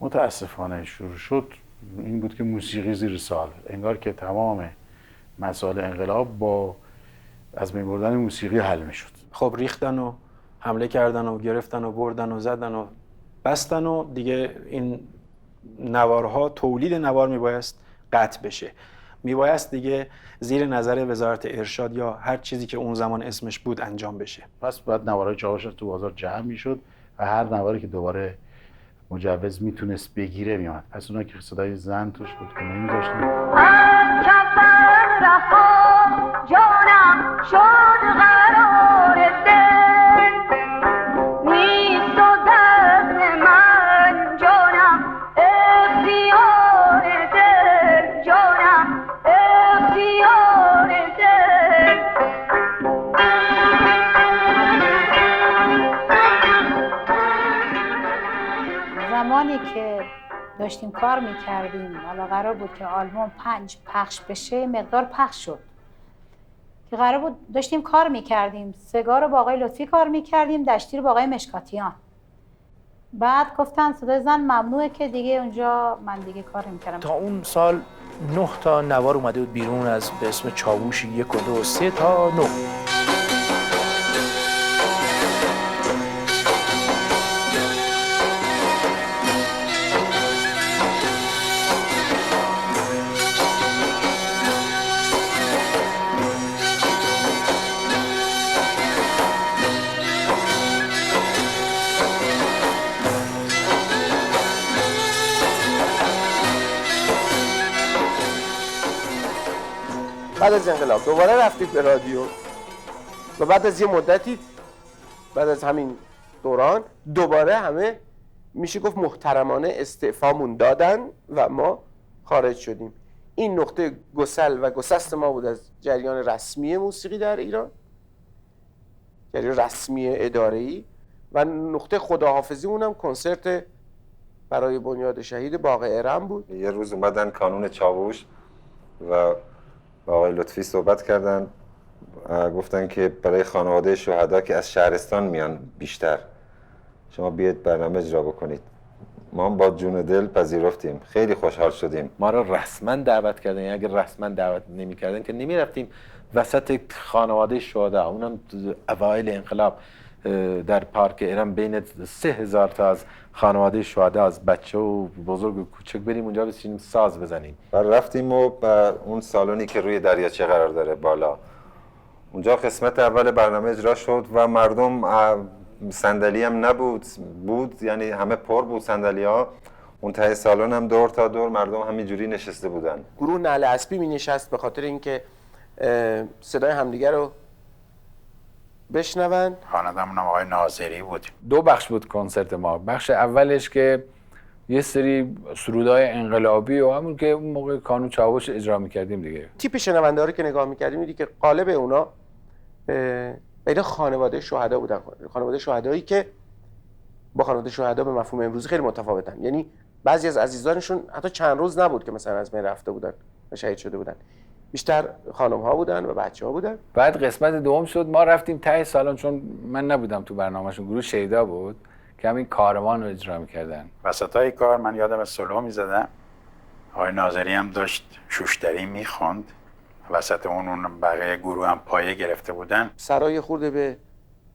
متاسفانه شروع شد این بود که موسیقی زیر سال، انگار که تمام مسائل انقلاب با از بین بردن موسیقی حل میشد. خب ریختن و حمله کردن و گرفتن و بردن و زدن و بستن و دیگه این نوارها، تولید نوار میبایست قطع بشه، میبایست دیگه زیر نظر وزارت ارشاد یا هر چیزی که اون زمان اسمش بود انجام بشه. پس بعد نوارهای چاوش تو بازار جمع میشد و هر نواری که دوباره مجوز میتونست بگیره میاد. پس اونا که صدای زن توش بود که نمیذاشتن. جانم شد قرار دل، نیست و دست من جانم اختیار دل، جانم اختیار دل. زمانی که داشتیم کار میکردیم، حالا قرار بود که آلبوم 5 پخش بشه، مقدار پخش شد که قرار بود داشتیم کار میکردیم، سگار رو با آقای لطفی کار میکردیم، دشتی رو با آقای مشکاتیان. بعد گفتن صدای زن ممنوعه که دیگه اونجا من دیگه کار نمیکردم. تا اون سال 9 تا نوار اومده بود بیرون از به اسم چاووش 1 و 2 و 3 تا 9. بعد از انقلاب دوباره رفتید به رادیو و بعد از یه مدتی بعد از همین دوران دوباره همه میشه گفت محترمانه استعفامون دادن و ما خارج شدیم. این نقطه گسل و گسست ما بود از جریان رسمی موسیقی در ایران، جریان رسمی اداره‌ای، و نقطه خداحافظیمون هم کنسرت برای بنیاد شهید باغ ارم بود. یه روز اومدن کانون چاووش و با آقای لطفی صحبت کردن، گفتن که برای خانواده شهدا که از شهرستان میان بیشتر، شما بیاید برنامه اجرا بکنید. ما با جون دل پذیرفتیم، خیلی خوشحال شدیم. ما را رسما دعوت کردن، یعنی اگر رسما دعوت نمی‌کردن که نمی‌رفتیم وسط خانواده شهدا. اونم اوایل انقلاب در پارک ارم بین 3000 تا از خانواده شهدا، از بچه و بزرگ و کوچک بریم اونجا بشینیم ساز بزنیم. و رفتیم و اون سالونی که روی دریاچه قرار داره بالا، اونجا قسمت اول برنامه اجرا شد و مردم صندلی هم بود یعنی همه پر بود صندلی‌ها. اون ته سالن هم دور تا دور مردم همینجوری نشسته بودن. گروه نعل اسبی می نشست به خاطر اینکه صدای همدیگه رو بشنون. خوانندمون هم آقای ناظری بود. دو بخش بود کنسرت ما. بخش اولش که یه سری سرودهای انقلابی و همون که اون موقع کانون چاوش اجرا می‌کردیم دیگه. تیپ شنونده رو که نگاه می‌کردیم دیدی که قالب اونا بین خانواده شهدا بودن، خانواده شهدایی که با خانواده شهدا به مفهوم امروزی خیلی متفاوتن. یعنی بعضی از عزیزانشون حتی چند روز نبود که مثلا از بین رفته بودن و شهید شده بودن، بیشتر خانم‌ها بودن و بچه‌ها بودن. بعد قسمت دوم شد، ما رفتیم ته سالن، چون من نبودم تو برنامه‌شون، گروه شیدا بود که همین کاروان رو اجرا می‌کردن. وسطای کار من یادم سولو می‌زدم، آقای ناظری هم داشت شوشتری می‌خوند، وسط اون بقیه گروه هم پایه گرفته بودن. سرای خورده به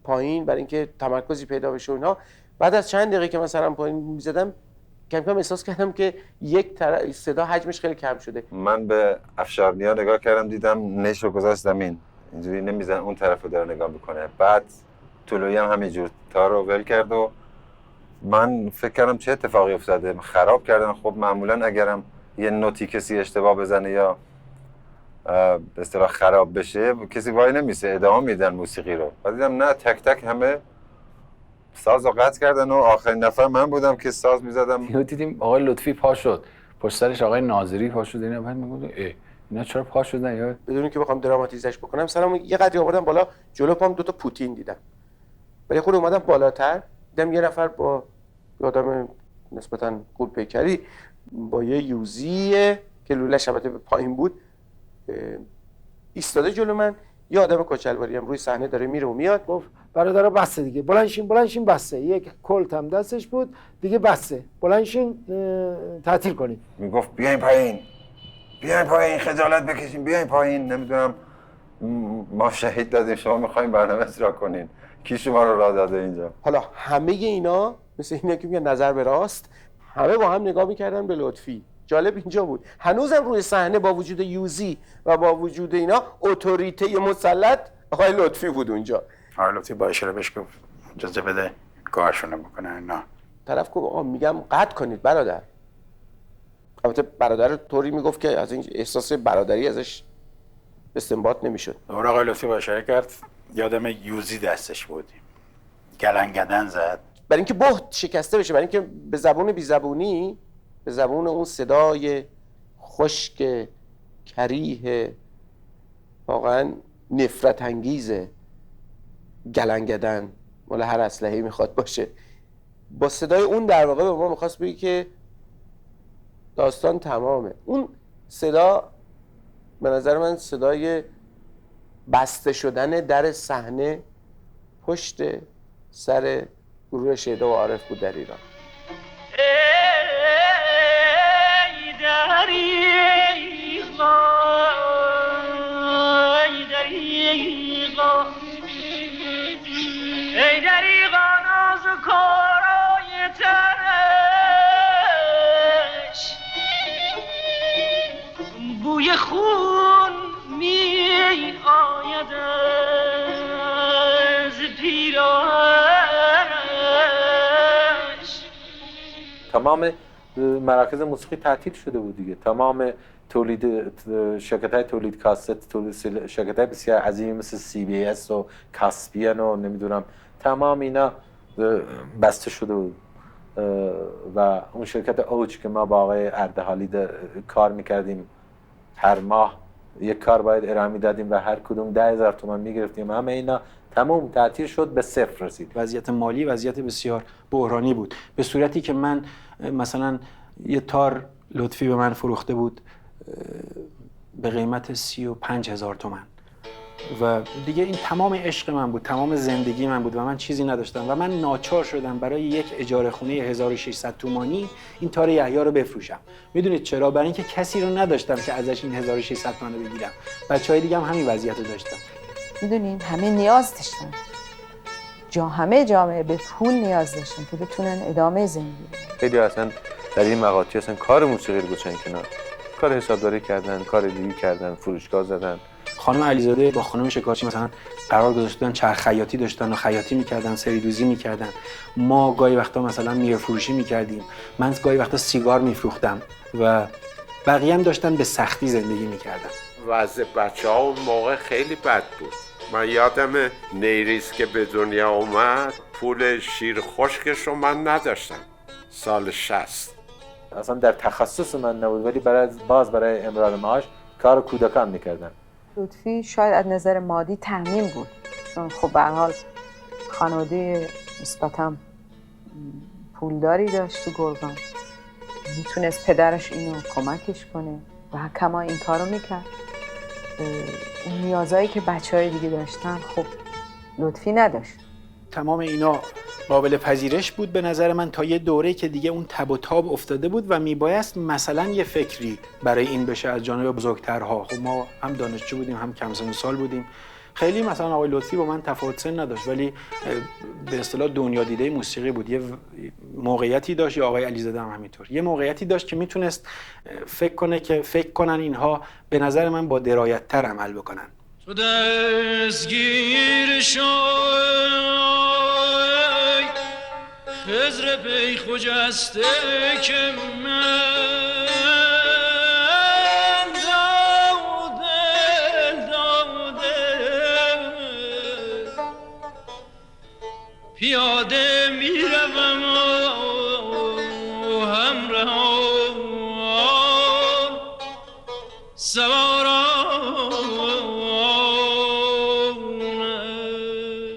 پایین برای اینکه تمرکزی پیدا بشه اونها. بعد از چند دقیقه که من سرم پایین می‌زدم کم کم احساس کردم که یک صدا حجمش خیلی کم شده. من به افشارنیا نگاه کردم، دیدم نش رو گذاشت زمین، اینجوری نمیزن اون طرف رو داره نگاه میکنه. بعد طلویی هم همینجور تا رو ول کرد و من فکر کردم چه اتفاقی افتاده، خراب کردن. خب معمولا اگرم یه نوتی کسی اشتباه بزنه یا به اصطلاح خراب بشه کسی وای نمیسه، ادامه میدن موسیقی رو. بعد دیدم نه، تک تک همه ساز رو قطع کردن و آخرین نفر من بودم که ساز میزدم. دیدیم آقای لطفی پا شد، پشت سرش آقای ناظری پا شد. اینا بعد میگفتن اینا چرا پا شدن؟ یا بدون که بخوام دراماتیزش بکنم سرم یه قدری آوردم بالا، جلو پام دو تا پوتین دیدم. ولی خود اومدم بالاتر دیدم یه نفر با آدم نسبتاً خوب پیکری با یه یوزی که لوله‌اش البته به پایین بود ایستاده جلو من. یه آدم کچلواری هم روی صحنه داره میره و میاد. گفت برادرها بسه دیگه، بلند شین بسه. یک کلت هم دستش بود دیگه، بسه بلند شین تعطیل کنید. میگفت بیاین پایین خجالت بکشین، بیاین پایین. نمیدونم ما شهید دادیم، شما میخواین برنامه اجرا کنین، کی شما رو راه داده اینجا؟ حالا همه اینا مثل اینا که میگن نظر به راست، همه با هم نگاه میکردن به لطفی. جالب اینجا بود هنوزم روی صحنه با وجود یوزی و با وجود اینا اتوریته مسلط آقای لطفی بود اونجا. آقای لطفی با اشاره بهش گفت اجازه بده کارشونو بکنن. نه طرف گفت آقا میگم قطع کنید برادر. البته برادر طوری میگفت که از این احساس برادری ازش استنباط نمیشد. دوباره آقای لطفی با اشاره کرد، یادم یوزی دستش بود، گلنگدن زد برای اینکه بهت شکسته بشه، برای اینکه به زبون بی زبونی، به زبون اون صدای خشک کریه واقعا نفرت انگیزه گلنگدن مال هر اسلحه‌ای میخواد باشه، با صدای اون در واقع به ما میخواست بگی که داستان تمامه. اون صدا به نظر من صدای بسته شدن در صحنه پشت سر گروه شیدا و عارف بود در ایران. ای دریغا ناز و کارای تنش، بوی خون می آید از پیراهنش. تمام مراکز موسیقی تعطیل شده بود دیگه. تمام شرکت‌های تولید کاست، شرکت‌های بسیار عظیمی مثل CBS و کاسپین و نمیدونم تمام اینا بسته شده بود و اون شرکت اوج که ما با آقای اردهالی کار میکردیم، هر ماه یک کار باید ارائه میدادیم و هر کدوم 10,000 تومان میگرفتیم، همه اینا تمام تعطیل شد، به صفر رسید. وضعیت مالی وضعیت بسیار بحرانی بود، به صورتی که من مثلا یه تار لطفی به من فروخته بود به قیمت 35,000 تومان و دیگه این تمام عشق من بود، تمام زندگی من بود و من چیزی نداشتم و من ناچار شدم برای یک اجاره خونه 1600 تومانی این تار یحیی رو بفروشم. میدونید چرا؟ برای اینکه کسی رو نداشتم که ازش این 1600 تومان رو بگیرم. بچهای دیگه هم همین وضعیت رو داشتن. میدونین همه نیاز داشتن، همه جامعه به پول نیاز داشتن که بتونن ادامه زندگی بدن. خیلی اصلا در این مقاطع اصلا کار موسیقی رو گذاشتن کنار، کار حسابداری کردن، کار دیگه کردن، فروشگاه زدن. خانم علیزاده با خانم شکارچی مثلا قرار گذاشتن چرخ خیاطی داشتن و خیاطی میکردن، سری دوزی میکردن. ما گاهی وقتا مثلا میوه فروشی میکردیم، من گاهی وقتا سیگار میفروختم و بقیه هم داشتن به سختی زندگی میکردن. وضع بچه‌ها اون موقع خیلی بد بود. من یادم نیریز که به دنیا اومد پول شیر خشکش رو من نداشتم سال 60. اصلا در تخصص من نبود، ولی برای امرار معاش کار کودکان میکردن. لطفی شاید از نظر مادی تأمین بود، چون خب به هر حال خانواده نسبتاً پولداری داشت تو گرگان، میتونست پدرش اینو کمکش کنه و کما این کارو میکرد. اون نیازایی که بچهای دیگه داشتن خب لطفی نداشت. تمام اینا قابل پذیرش بود به نظر من تا یه دوره که دیگه اون تب و تاب افتاده بود و میبایست مثلا یه فکری برای این بشه از جانب بزرگترها. خب ما هم دانشجو بودیم هم کم سن و سال بودیم. خیلی مثلا آقای لطفی با من تفاوت سن نداشت، ولی به اصطلاح دنیا دیده موسیقی بود. یه موقعیتی داشت، یا آقای علیزاده هم همینطور، یه موقعیتی داشت که میتونست فکر کنن اینها به نظر من با درایت‌تر عمل بکنن. تو دستگیر شای خضر پی خجسته که من پیاده میروم و همراهان سواران.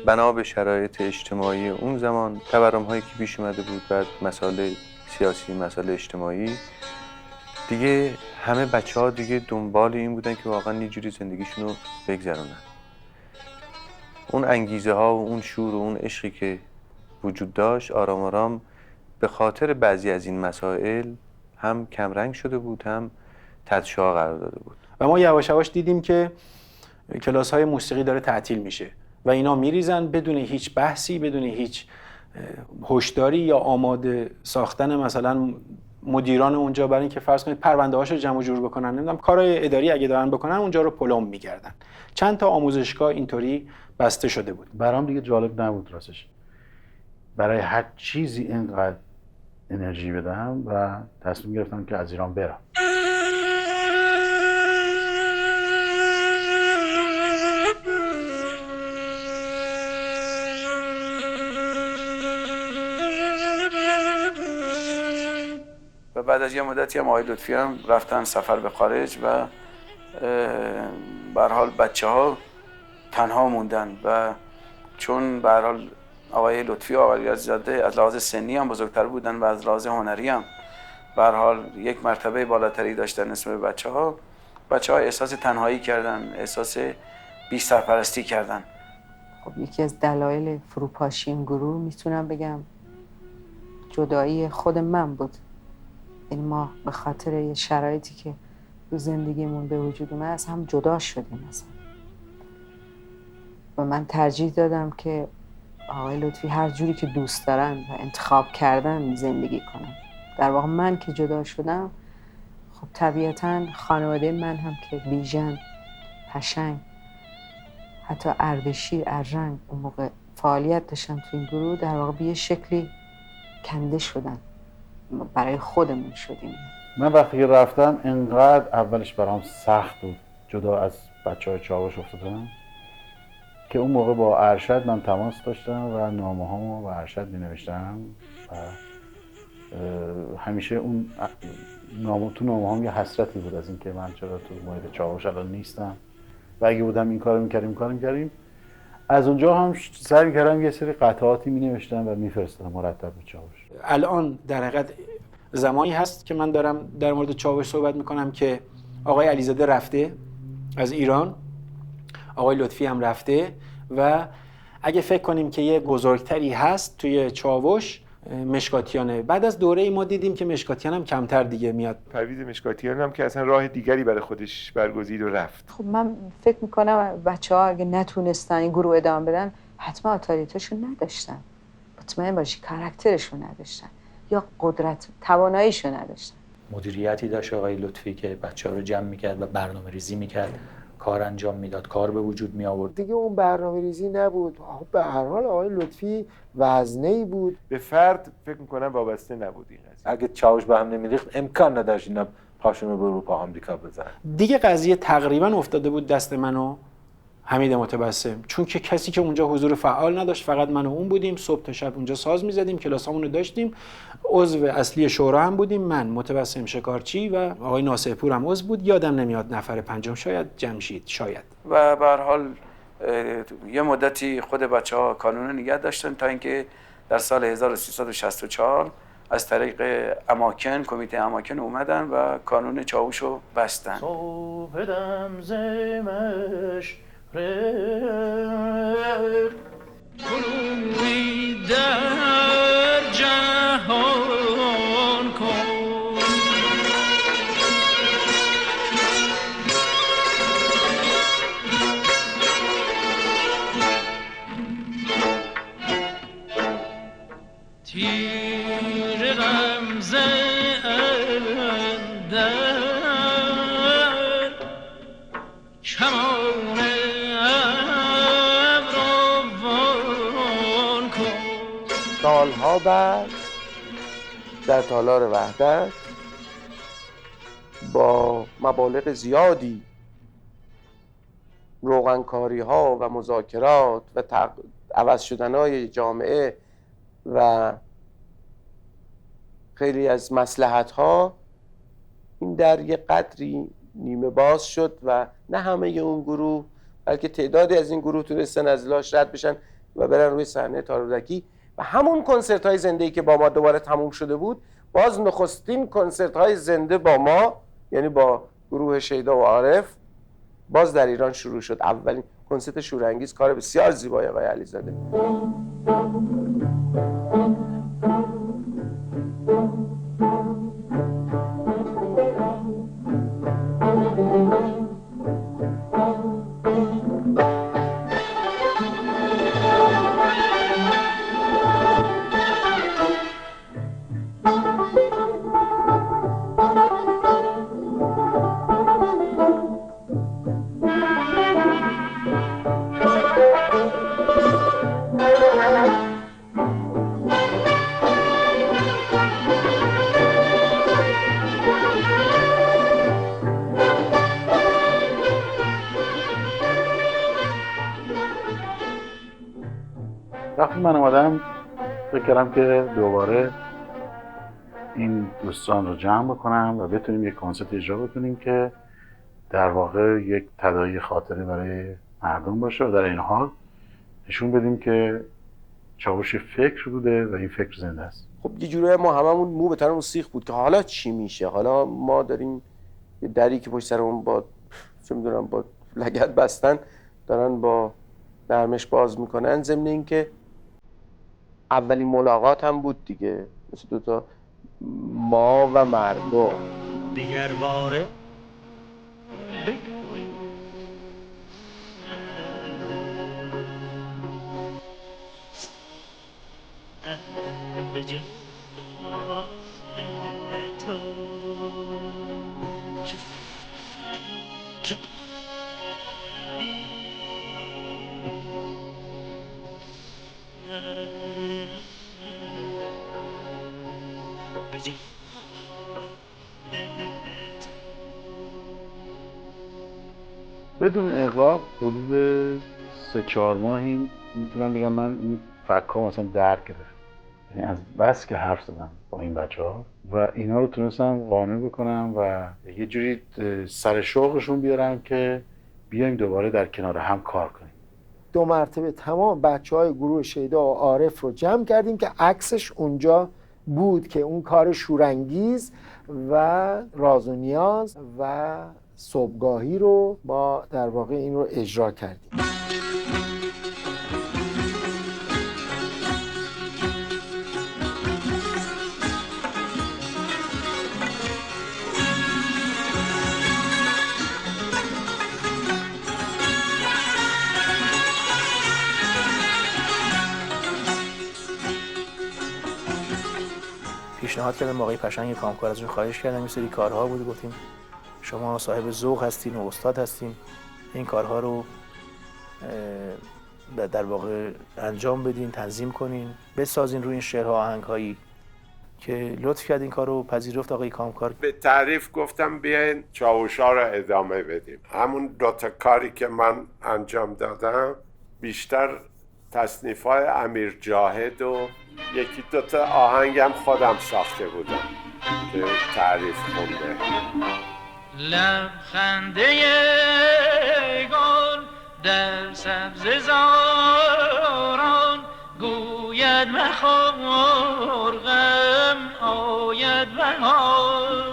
بنا به شرایط اجتماعی اون زمان، تورم‌هایی که پیش اومده بود و مسائل سیاسی، مسائل اجتماعی، دیگه همه بچه‌ها دیگه دنبال این بودن که واقعا یه جوری زندگیشون رو بگذرونن. اون انگیزه ها و اون شور و اون عشقی که وجود داشت آرام آرام به خاطر بعضی از این مسائل هم کمرنگ شده بود، هم تدشاه قرار داده بود. و ما یواش یواش دیدیم که کلاس های موسیقی داره تعطیل میشه و اینا میریزن بدون هیچ بحثی، بدون هیچ هشداری یا آماده ساختن مثلا مدیران اونجا، برای اینکه فرض کنید پرونده هاشو جمع جور بکنن، نمیدونم کارهای اداری اگه دارن بکنن اونجا رو پلم میگردن. چند تا آموزشگاه اینطوری بسته شده بود. برام دیگه جالب نبود راستش برای هر چیزی اینقدر انرژی بدم و تصمیم گرفتم که از ایران برم. و بعد از یه مدتی هم آقای لطفی هم رفتن سفر به خارج و به هر حال بچه‌ها تنها موندن و چون به هر حال آقای لطفی و آقای علیزاده از لحاظ سنی هم بزرگتر بودن و از لحاظ هنری هم به هر حال یک مرتبه بالاتری داشتن نسبت به بچه‌ها احساس تنهایی کردن، احساس بی سرپرستی کردن. خب یکی از دلایل فروپاشی این گروه میتونم بگم جدایی خود من بود. یعنی ما به خاطر یه شرایطی که تو زندگیمون به وجود اومد از هم جدا شدیم مثلا. و من ترجیح دادم که آقای لطفی هر جوری که دوست دارن و انتخاب کردن زندگی کنن. در واقع من که جدا شدم خب طبیعتاً خانواده من هم که بیژن، پشنگ، حتی اردشیر، ارژنگ اون موقع فعالیت داشتن تو این گروه، در واقع به یه شکلی کنده شدن. برای خودمون شدیم. من وقتی که رفتم انقدر اولش برام سخت بود جدا از بچه‌های چاوش افتادم که اون موقع با ارشد من تماس داشتم و نامه‌هامو با ارشد می‌نوشتم و همیشه اون تو نامه‌هام یه حسرتی بود از اینکه من چرا تو محیط چاوش الان نیستم و اگه بودم این کارو می‌کردیم. از اونجا هم سعی می‌کردم یه سری قطعاتی می‌نوشتم و می‌فرستادم مرتب به چاوش. الان در حقیقت زمانی هست که من دارم در مورد چاوش صحبت می‌کنم که آقای علیزاده رفته از ایران، آقای لطفی هم رفته و اگه فکر کنیم که یه بزرگتری هست توی چاوش، مشکاتیانه. بعد از دوره ای ما دیدیم که مشکاتیان هم کمتر دیگه میاد. پرویز مشکاتیان هم که اصلا راه دیگری برای خودش برگزید و رفت. خب من فکر میکنم بچه‌ها اگه نتونستن این گروه ادامه بدن حتما اتوریته‌شون نداشتن. مطمئن باشی کاراکترشون نداشتن یا قدرت تواناییشون نداشتن. مدیریتی داشت آقای لطفی که بچه‌ها رو جمع می‌کرد و برنامه‌ریزی می‌کرد، کار انجام میداد، کار به وجود می آورد. دیگه اون برنامه‌ریزی نبود. به هر حال آقای لطفی وزنه‌ای بود. به فرد فکر می‌کنم وابسته نبود این قضیه. اگه چاوش به هم نمی‌ریخت امکان نداشت اینا پاشون رو به اروپا آمریکا بزنن. دیگه قضیه تقریبا افتاده بود دست من و حمید متبسم، چون که کسی که اونجا حضور فعال نداشت، فقط من و اون بودیم. صبح تا شب اونجا ساز می‌زدیم، کلاسامون رو داشتیم. عضو اصلی شورا هم بودیم، من، متبسم شکارچی و آقای ناصرپور هم عضو بود. یادم نمیاد نفر پنجم، شاید جمشید، شاید. و به هر حال یه مدتی خود بچه‌ها کانون نگه داشتن تا اینکه در سال 1364 از طریق اماکن، کمیته اماکن اومدن و کانون چاوشو بستن. صبح دم زمش گروهی در جهان کن تیر غمزه اندر کمان سالها بعد در تالار وحدت با مبالغ زیادی روغنکاری ها و مذاکرات و عوض شدن های جامعه و خیلی از مصلحت ها این در یه قدری نیمه باز شد و نه همه اون گروه بلکه تعدادی از این گروه تونستن از لاش رد بشن و برن روی صحنه تارودکی و همون کنسرت های زنده‌ای که با ما دوباره تموم شده بود، باز نخستین کنسرت های زنده با ما، یعنی با گروه شیدا و عارف، باز در ایران شروع شد. اولین کنسرت شورانگیز، کار بسیار زیبایی آقای علیزاده. وقتی من اومدم فکر کردم که دوباره این دوستان رو جمع بکنم و بتونیم یک کنسرت اجرا بکنیم که در واقع یک تداعی خاطره برای مردم باشه و در این حال نشون بدیم که چاوش فکر بوده و این فکر زنده است. خب یه جوری ما هممون مو به تنمون سیخ بود که حالا چی میشه؟ حالا ما داریم یه دری که پشت سرمون با چه میدونم با لگد بستن دارن با نرمش باز میکنن. ضمن اینکه اولین ملاقات هم بود دیگه، مثل دوتا ما و مردم. دیگر باره بجا تو بدون اغراق حدود 3-4 ماهی میتونم بگم من این فکا مثلا درد گرفت، یعنی از بس که حرف زدم با این بچه‌ها و اینا رو تونستم قانع بکنم و یه جوری سر شوقشون بیارم که بیایم دوباره در کنار هم کار کنیم. 2 مرتبه تمام بچه‌های گروه شیدا و عارف رو جمع کردیم که عکسش اونجا بود که اون کار شورانگیز و راز و نیاز و صبحگاهی رو با در واقع این رو اجرا کردیم. پیشنهاد کردم آقای پشنگ کامکار ازشون خواهش کردم، این سری کارها بود، گفتیم شما صاحب ذوق هستین و استاد هستین، این کارها رو در واقع انجام بدین، تنظیم کنین، بسازین روی این شعرها آهنگهایی که لطف کرد این کار رو پذیرفت آقای کامکار. به تعریف گفتم بیاین چاوشا رو ادامه بدیم. همون 2 کاری که من انجام دادم بیشتر تصنیف‌های امیر جاهد و 1-2 آهنگم خودم ساخته بودم که تعریف خونده. لبخنده گل در سبزه زاران گوید مخور غم آید بهاران.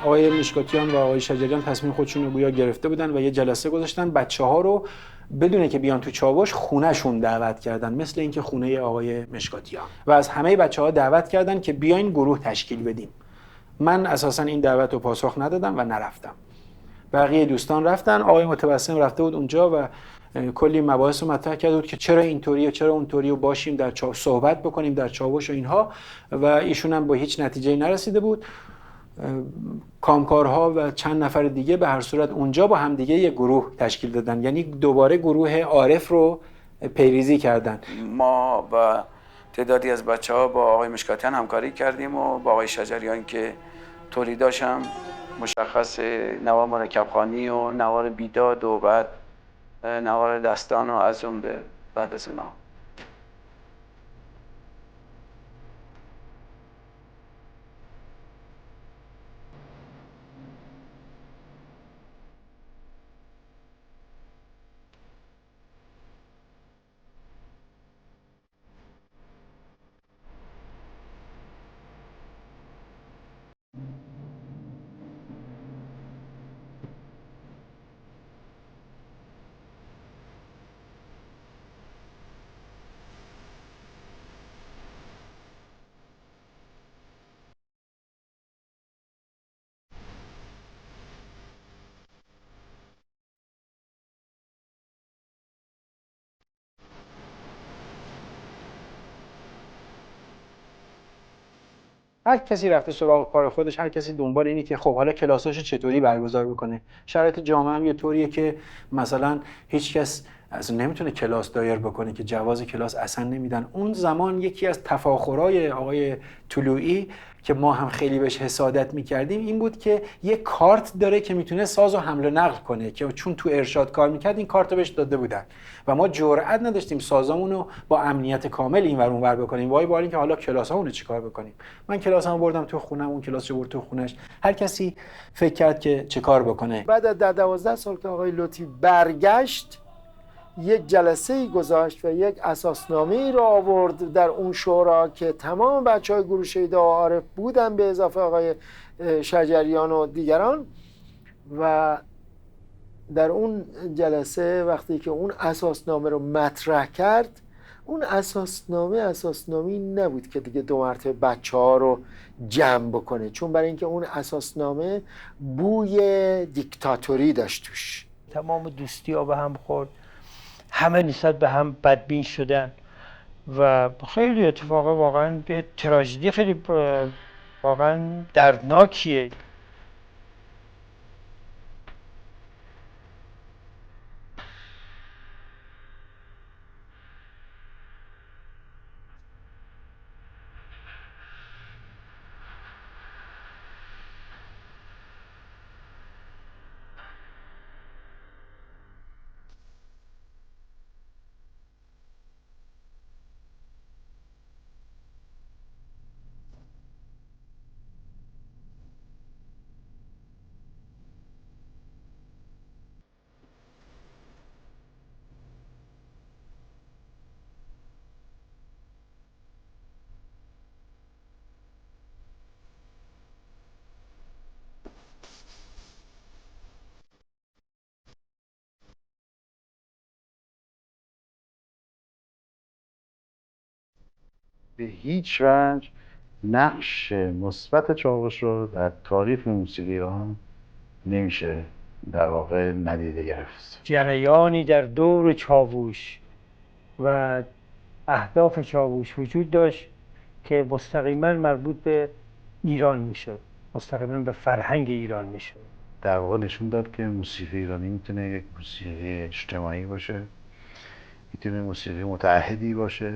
آقای مشکاتیان و آقای شجریان تصمیم خودشون رو گویا گرفته بودن و یه جلسه گذاشتن، بچه‌ها رو بدون که بیان تو چاوش خونه‌شون دعوت کردن، مثل اینکه خونه آقای مشکاتیان، و از همه بچه‌ها دعوت کردن که بیاین گروه تشکیل بدیم. من اساسا این دعوت رو پاسخ ندادم و نرفتم. بقیه دوستان رفتن. آقای متبسم رفته بود اونجا و کلی مباحث رو مطرح کرده بود که چرا اینطوریه چرا اونطوریه، باشیم در صحبت بکنیم در چاوش و اینها، و ایشون هم با هیچ نتیجه‌ای نرسیده بود. کامکارها و چند نفر دیگه به هر صورت اونجا با هم دیگه یه گروه تشکیل دادن، یعنی دوباره گروه عارف رو پیریزی کردن. ما و تعدادی از بچه‌ها با آقای مشکاتیان همکاری کردیم و با آقای شجریان که تولیداش هم مشخص نوار مرکبخوانی و نوار بیداد و بعد نوار دستان و از اون به بعد از اونا. هر کسی رفته سراغ کار خودش، هر کسی دنبال اینه که خب حالا کلاساشو چطوری برگزار بکنه. شرایط جامعه هم یه طوریه که مثلا هیچ کس از نمیتونه کلاس دایر بکنه که جواز کلاس اصلا نمیدن. اون زمان یکی از تفاخرهای آقای طلویی که ما هم خیلی بهش حسادت میکردیم این بود که یه کارت داره که میتونه سازو حمل و نقل کنه، که چون تو ارشاد کار میکرد این کارت رو بهش داده بودن و ما جرئت نداشتیم سازامون رو با امنیت کامل اینور اونور بکنیم. وای با اینکه حالا کلاسامون رو چیکار بکنیم. من کلاسامو بردم تو خونم، اون کلاسو برد تو خونش، هر کسی فکر کرد که چه کار بکنه. بعد از 12 سال که آقای لطفی برگشت، یک جلسه گذاشت و یک اساسنامه ای را آورد در اون شورا که تمام بچهای گروه شیدا و عارف بودن به اضافه آقای شجریان و دیگران. و در اون جلسه وقتی که اون اساسنامه رو مطرح کرد، اون اساسنامه نبود که دیگه 2 مرتبه بچه‌ها رو جمع بکنه، چون برای اینکه اون اساسنامه بوی دیکتاتوری داشت توش. تمام دوستی‌ها به هم خورد، همه نسبت به هم بدبین شدن و خیلی اتفاق واقعا به تراژدی خیلی واقعا دردناکیه. به هیچ وجه نقش مثبت چاوش رو در تاریخ موسیقی ایران نمیشه در واقع ندیده گرفت. جریانی در دور چاووش و اهداف چاووش وجود داشت که مستقیما مربوط به ایران میشد، مستقیما به فرهنگ ایران میشد. در واقع نشون داد که موسیقی ایرانی میتونه یک موسیقی اجتماعی باشه، میتونه موسیقی متعهدی باشه،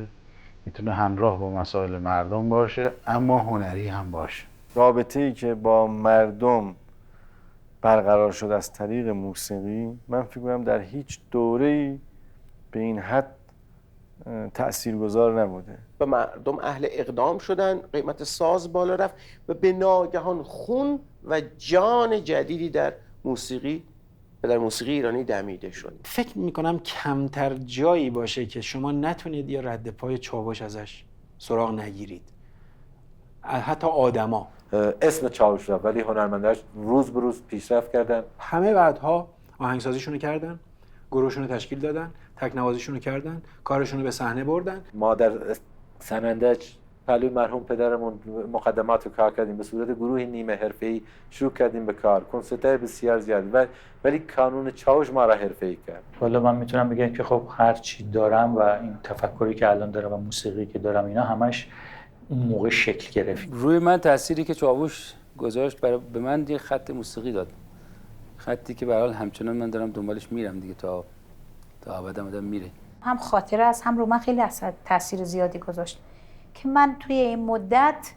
میتونه همراه با مسائل مردم باشه، اما هنری هم باشه. رابطه‌ای که با مردم برقرار شد از طریق موسیقی، من فکر کنم در هیچ دوره‌ای به این حد تأثیرگذار نبوده. و مردم اهل اقدام شدن، قیمت ساز بالا رفت و به ناگهان خون و جان جدیدی در موسیقی و در موسیقی ایرانی دمیده شد. فکر میکنم کمتر جایی باشه که شما نتونید یه رد پای چاوش ازش سراغ نگیرید، حتی آدما. اسم چاوش رفت ولی هنرمنداش روز به روز پیشرفت کردن. همه بعدها آهنگسازیشونو کردن، گروهشونو تشکیل دادن، تکنوازیشونو کردن، کارشونو به صحنه بردن. ما در سنندج پهلوی مرحوم پدرمون مقدمات رو کار کردیم، به صورت گروهی نیمه حرفه‌ای شروع کردیم به کار، کنسرت‌های بسیار زیاد، ولی کانون چاوش ما را حرفه‌ای کرد. والا من میتونم بگم که خب هر چی دارم و این تفکری که الان دارم و موسیقی که دارم اینا همش اون موقع شکل گرفت. روی من تأثیری که چاوش گذاشت به من یه خط موسیقی داد، خطی که به هر حال همچنان من دارم دنبالش میرم دیگه، تا ابد آدم میره. هم خاطره است، هم رو من خیلی تاثیر زیادی گذاشت که من توی این مدت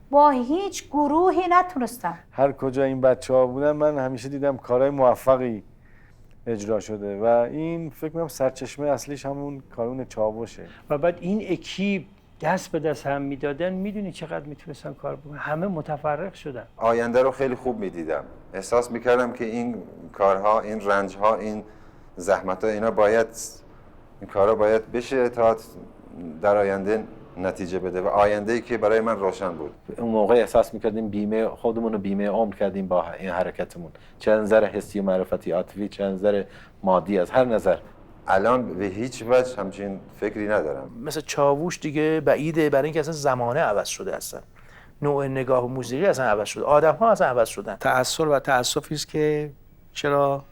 با هیچ گروهی نتونستم. هر کجا این بچه‌ها بودن من همیشه دیدم کارهای موفقی اجرا شده و این فکر می‌کنم سرچشمه اصلیش همون کانون چاوشه. و بعد این اکیپ دست به دست هم میدادن، میدونی چقدر میتونستن کار بکنن، همه متفرق شدن. آینده رو خیلی خوب میدیدم، احساس میکردم که این کارها، این رنجها، این زحمت‌ها، اینا باید، این کارها باید بشه تا در آینده نتیجه بده و آینده‌ای که برای من روشن بود. اون موقع احساس میکردیم بیمه خودمون رو بیمه عمر کردیم با این حرکتمون، چه نظر حسی و معرفتی عاطفی، چه نظر مادی، از هر نظر. الان به هیچ وجه همچین فکری ندارم. مثل چاووش دیگه بعیده، برای اینکه اصلا زمانه عوض شده، اصلا نوع نگاه و موسیقی اصلا عوض شده، آدم‌ها اصلا عوض شدن. تأثیر و تأسفی است که چرا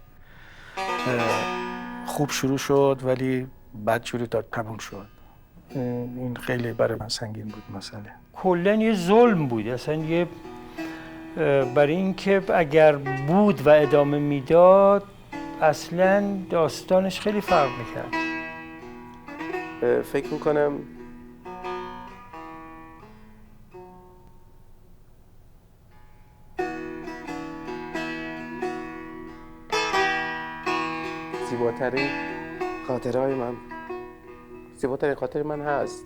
خوب شروع شد ولی بدجوری داد تموم شد. این خیلی برای من سنگین بود مسئله. کلاً یه ظلم بود، اصلا یه برای اینکه اگر بود و ادامه میداد اصلا داستانش خیلی فرق میکرد. فکر میکنم زیباترین خاطرهای من، زیباترین خاطر من هست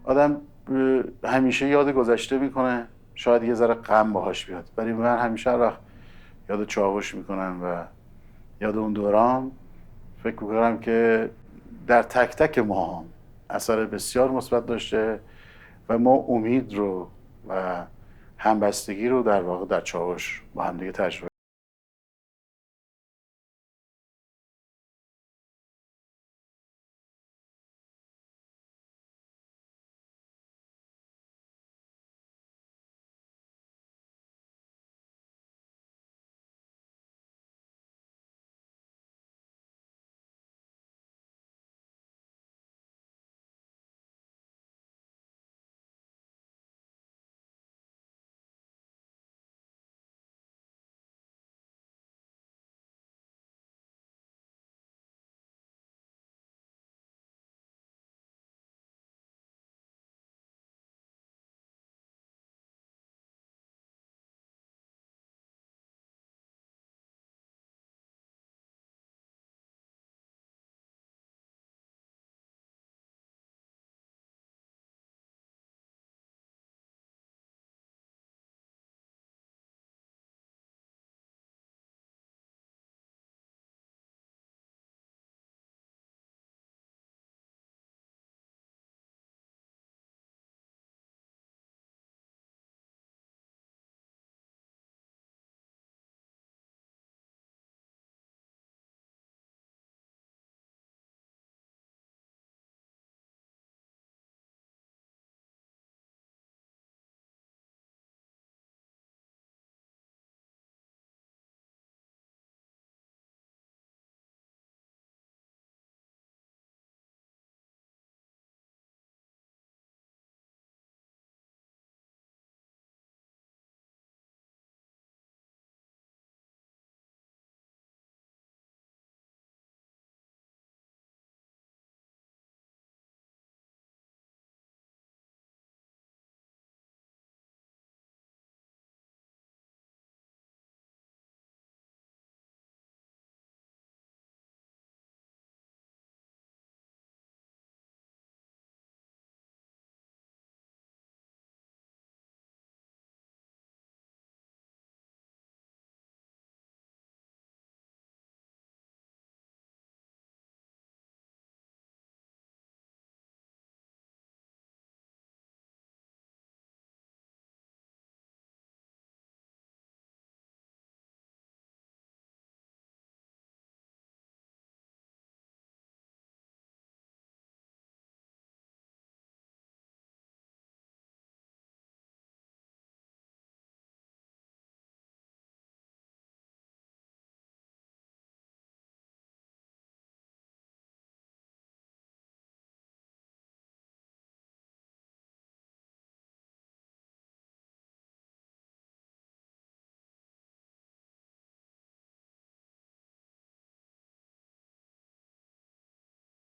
آدم همیشه یاد گذشته میکنه، شاید یه ذره غم باهاش بیاد، ولی من همیشه هر وقت یاد چاوش میکنم و یاد اون دوران، فکر میکنم که در تک تک ما اثر بسیار مثبت داشته و ما امید رو و همبستگی رو در واقع در چاوش با هم دیگه تجربه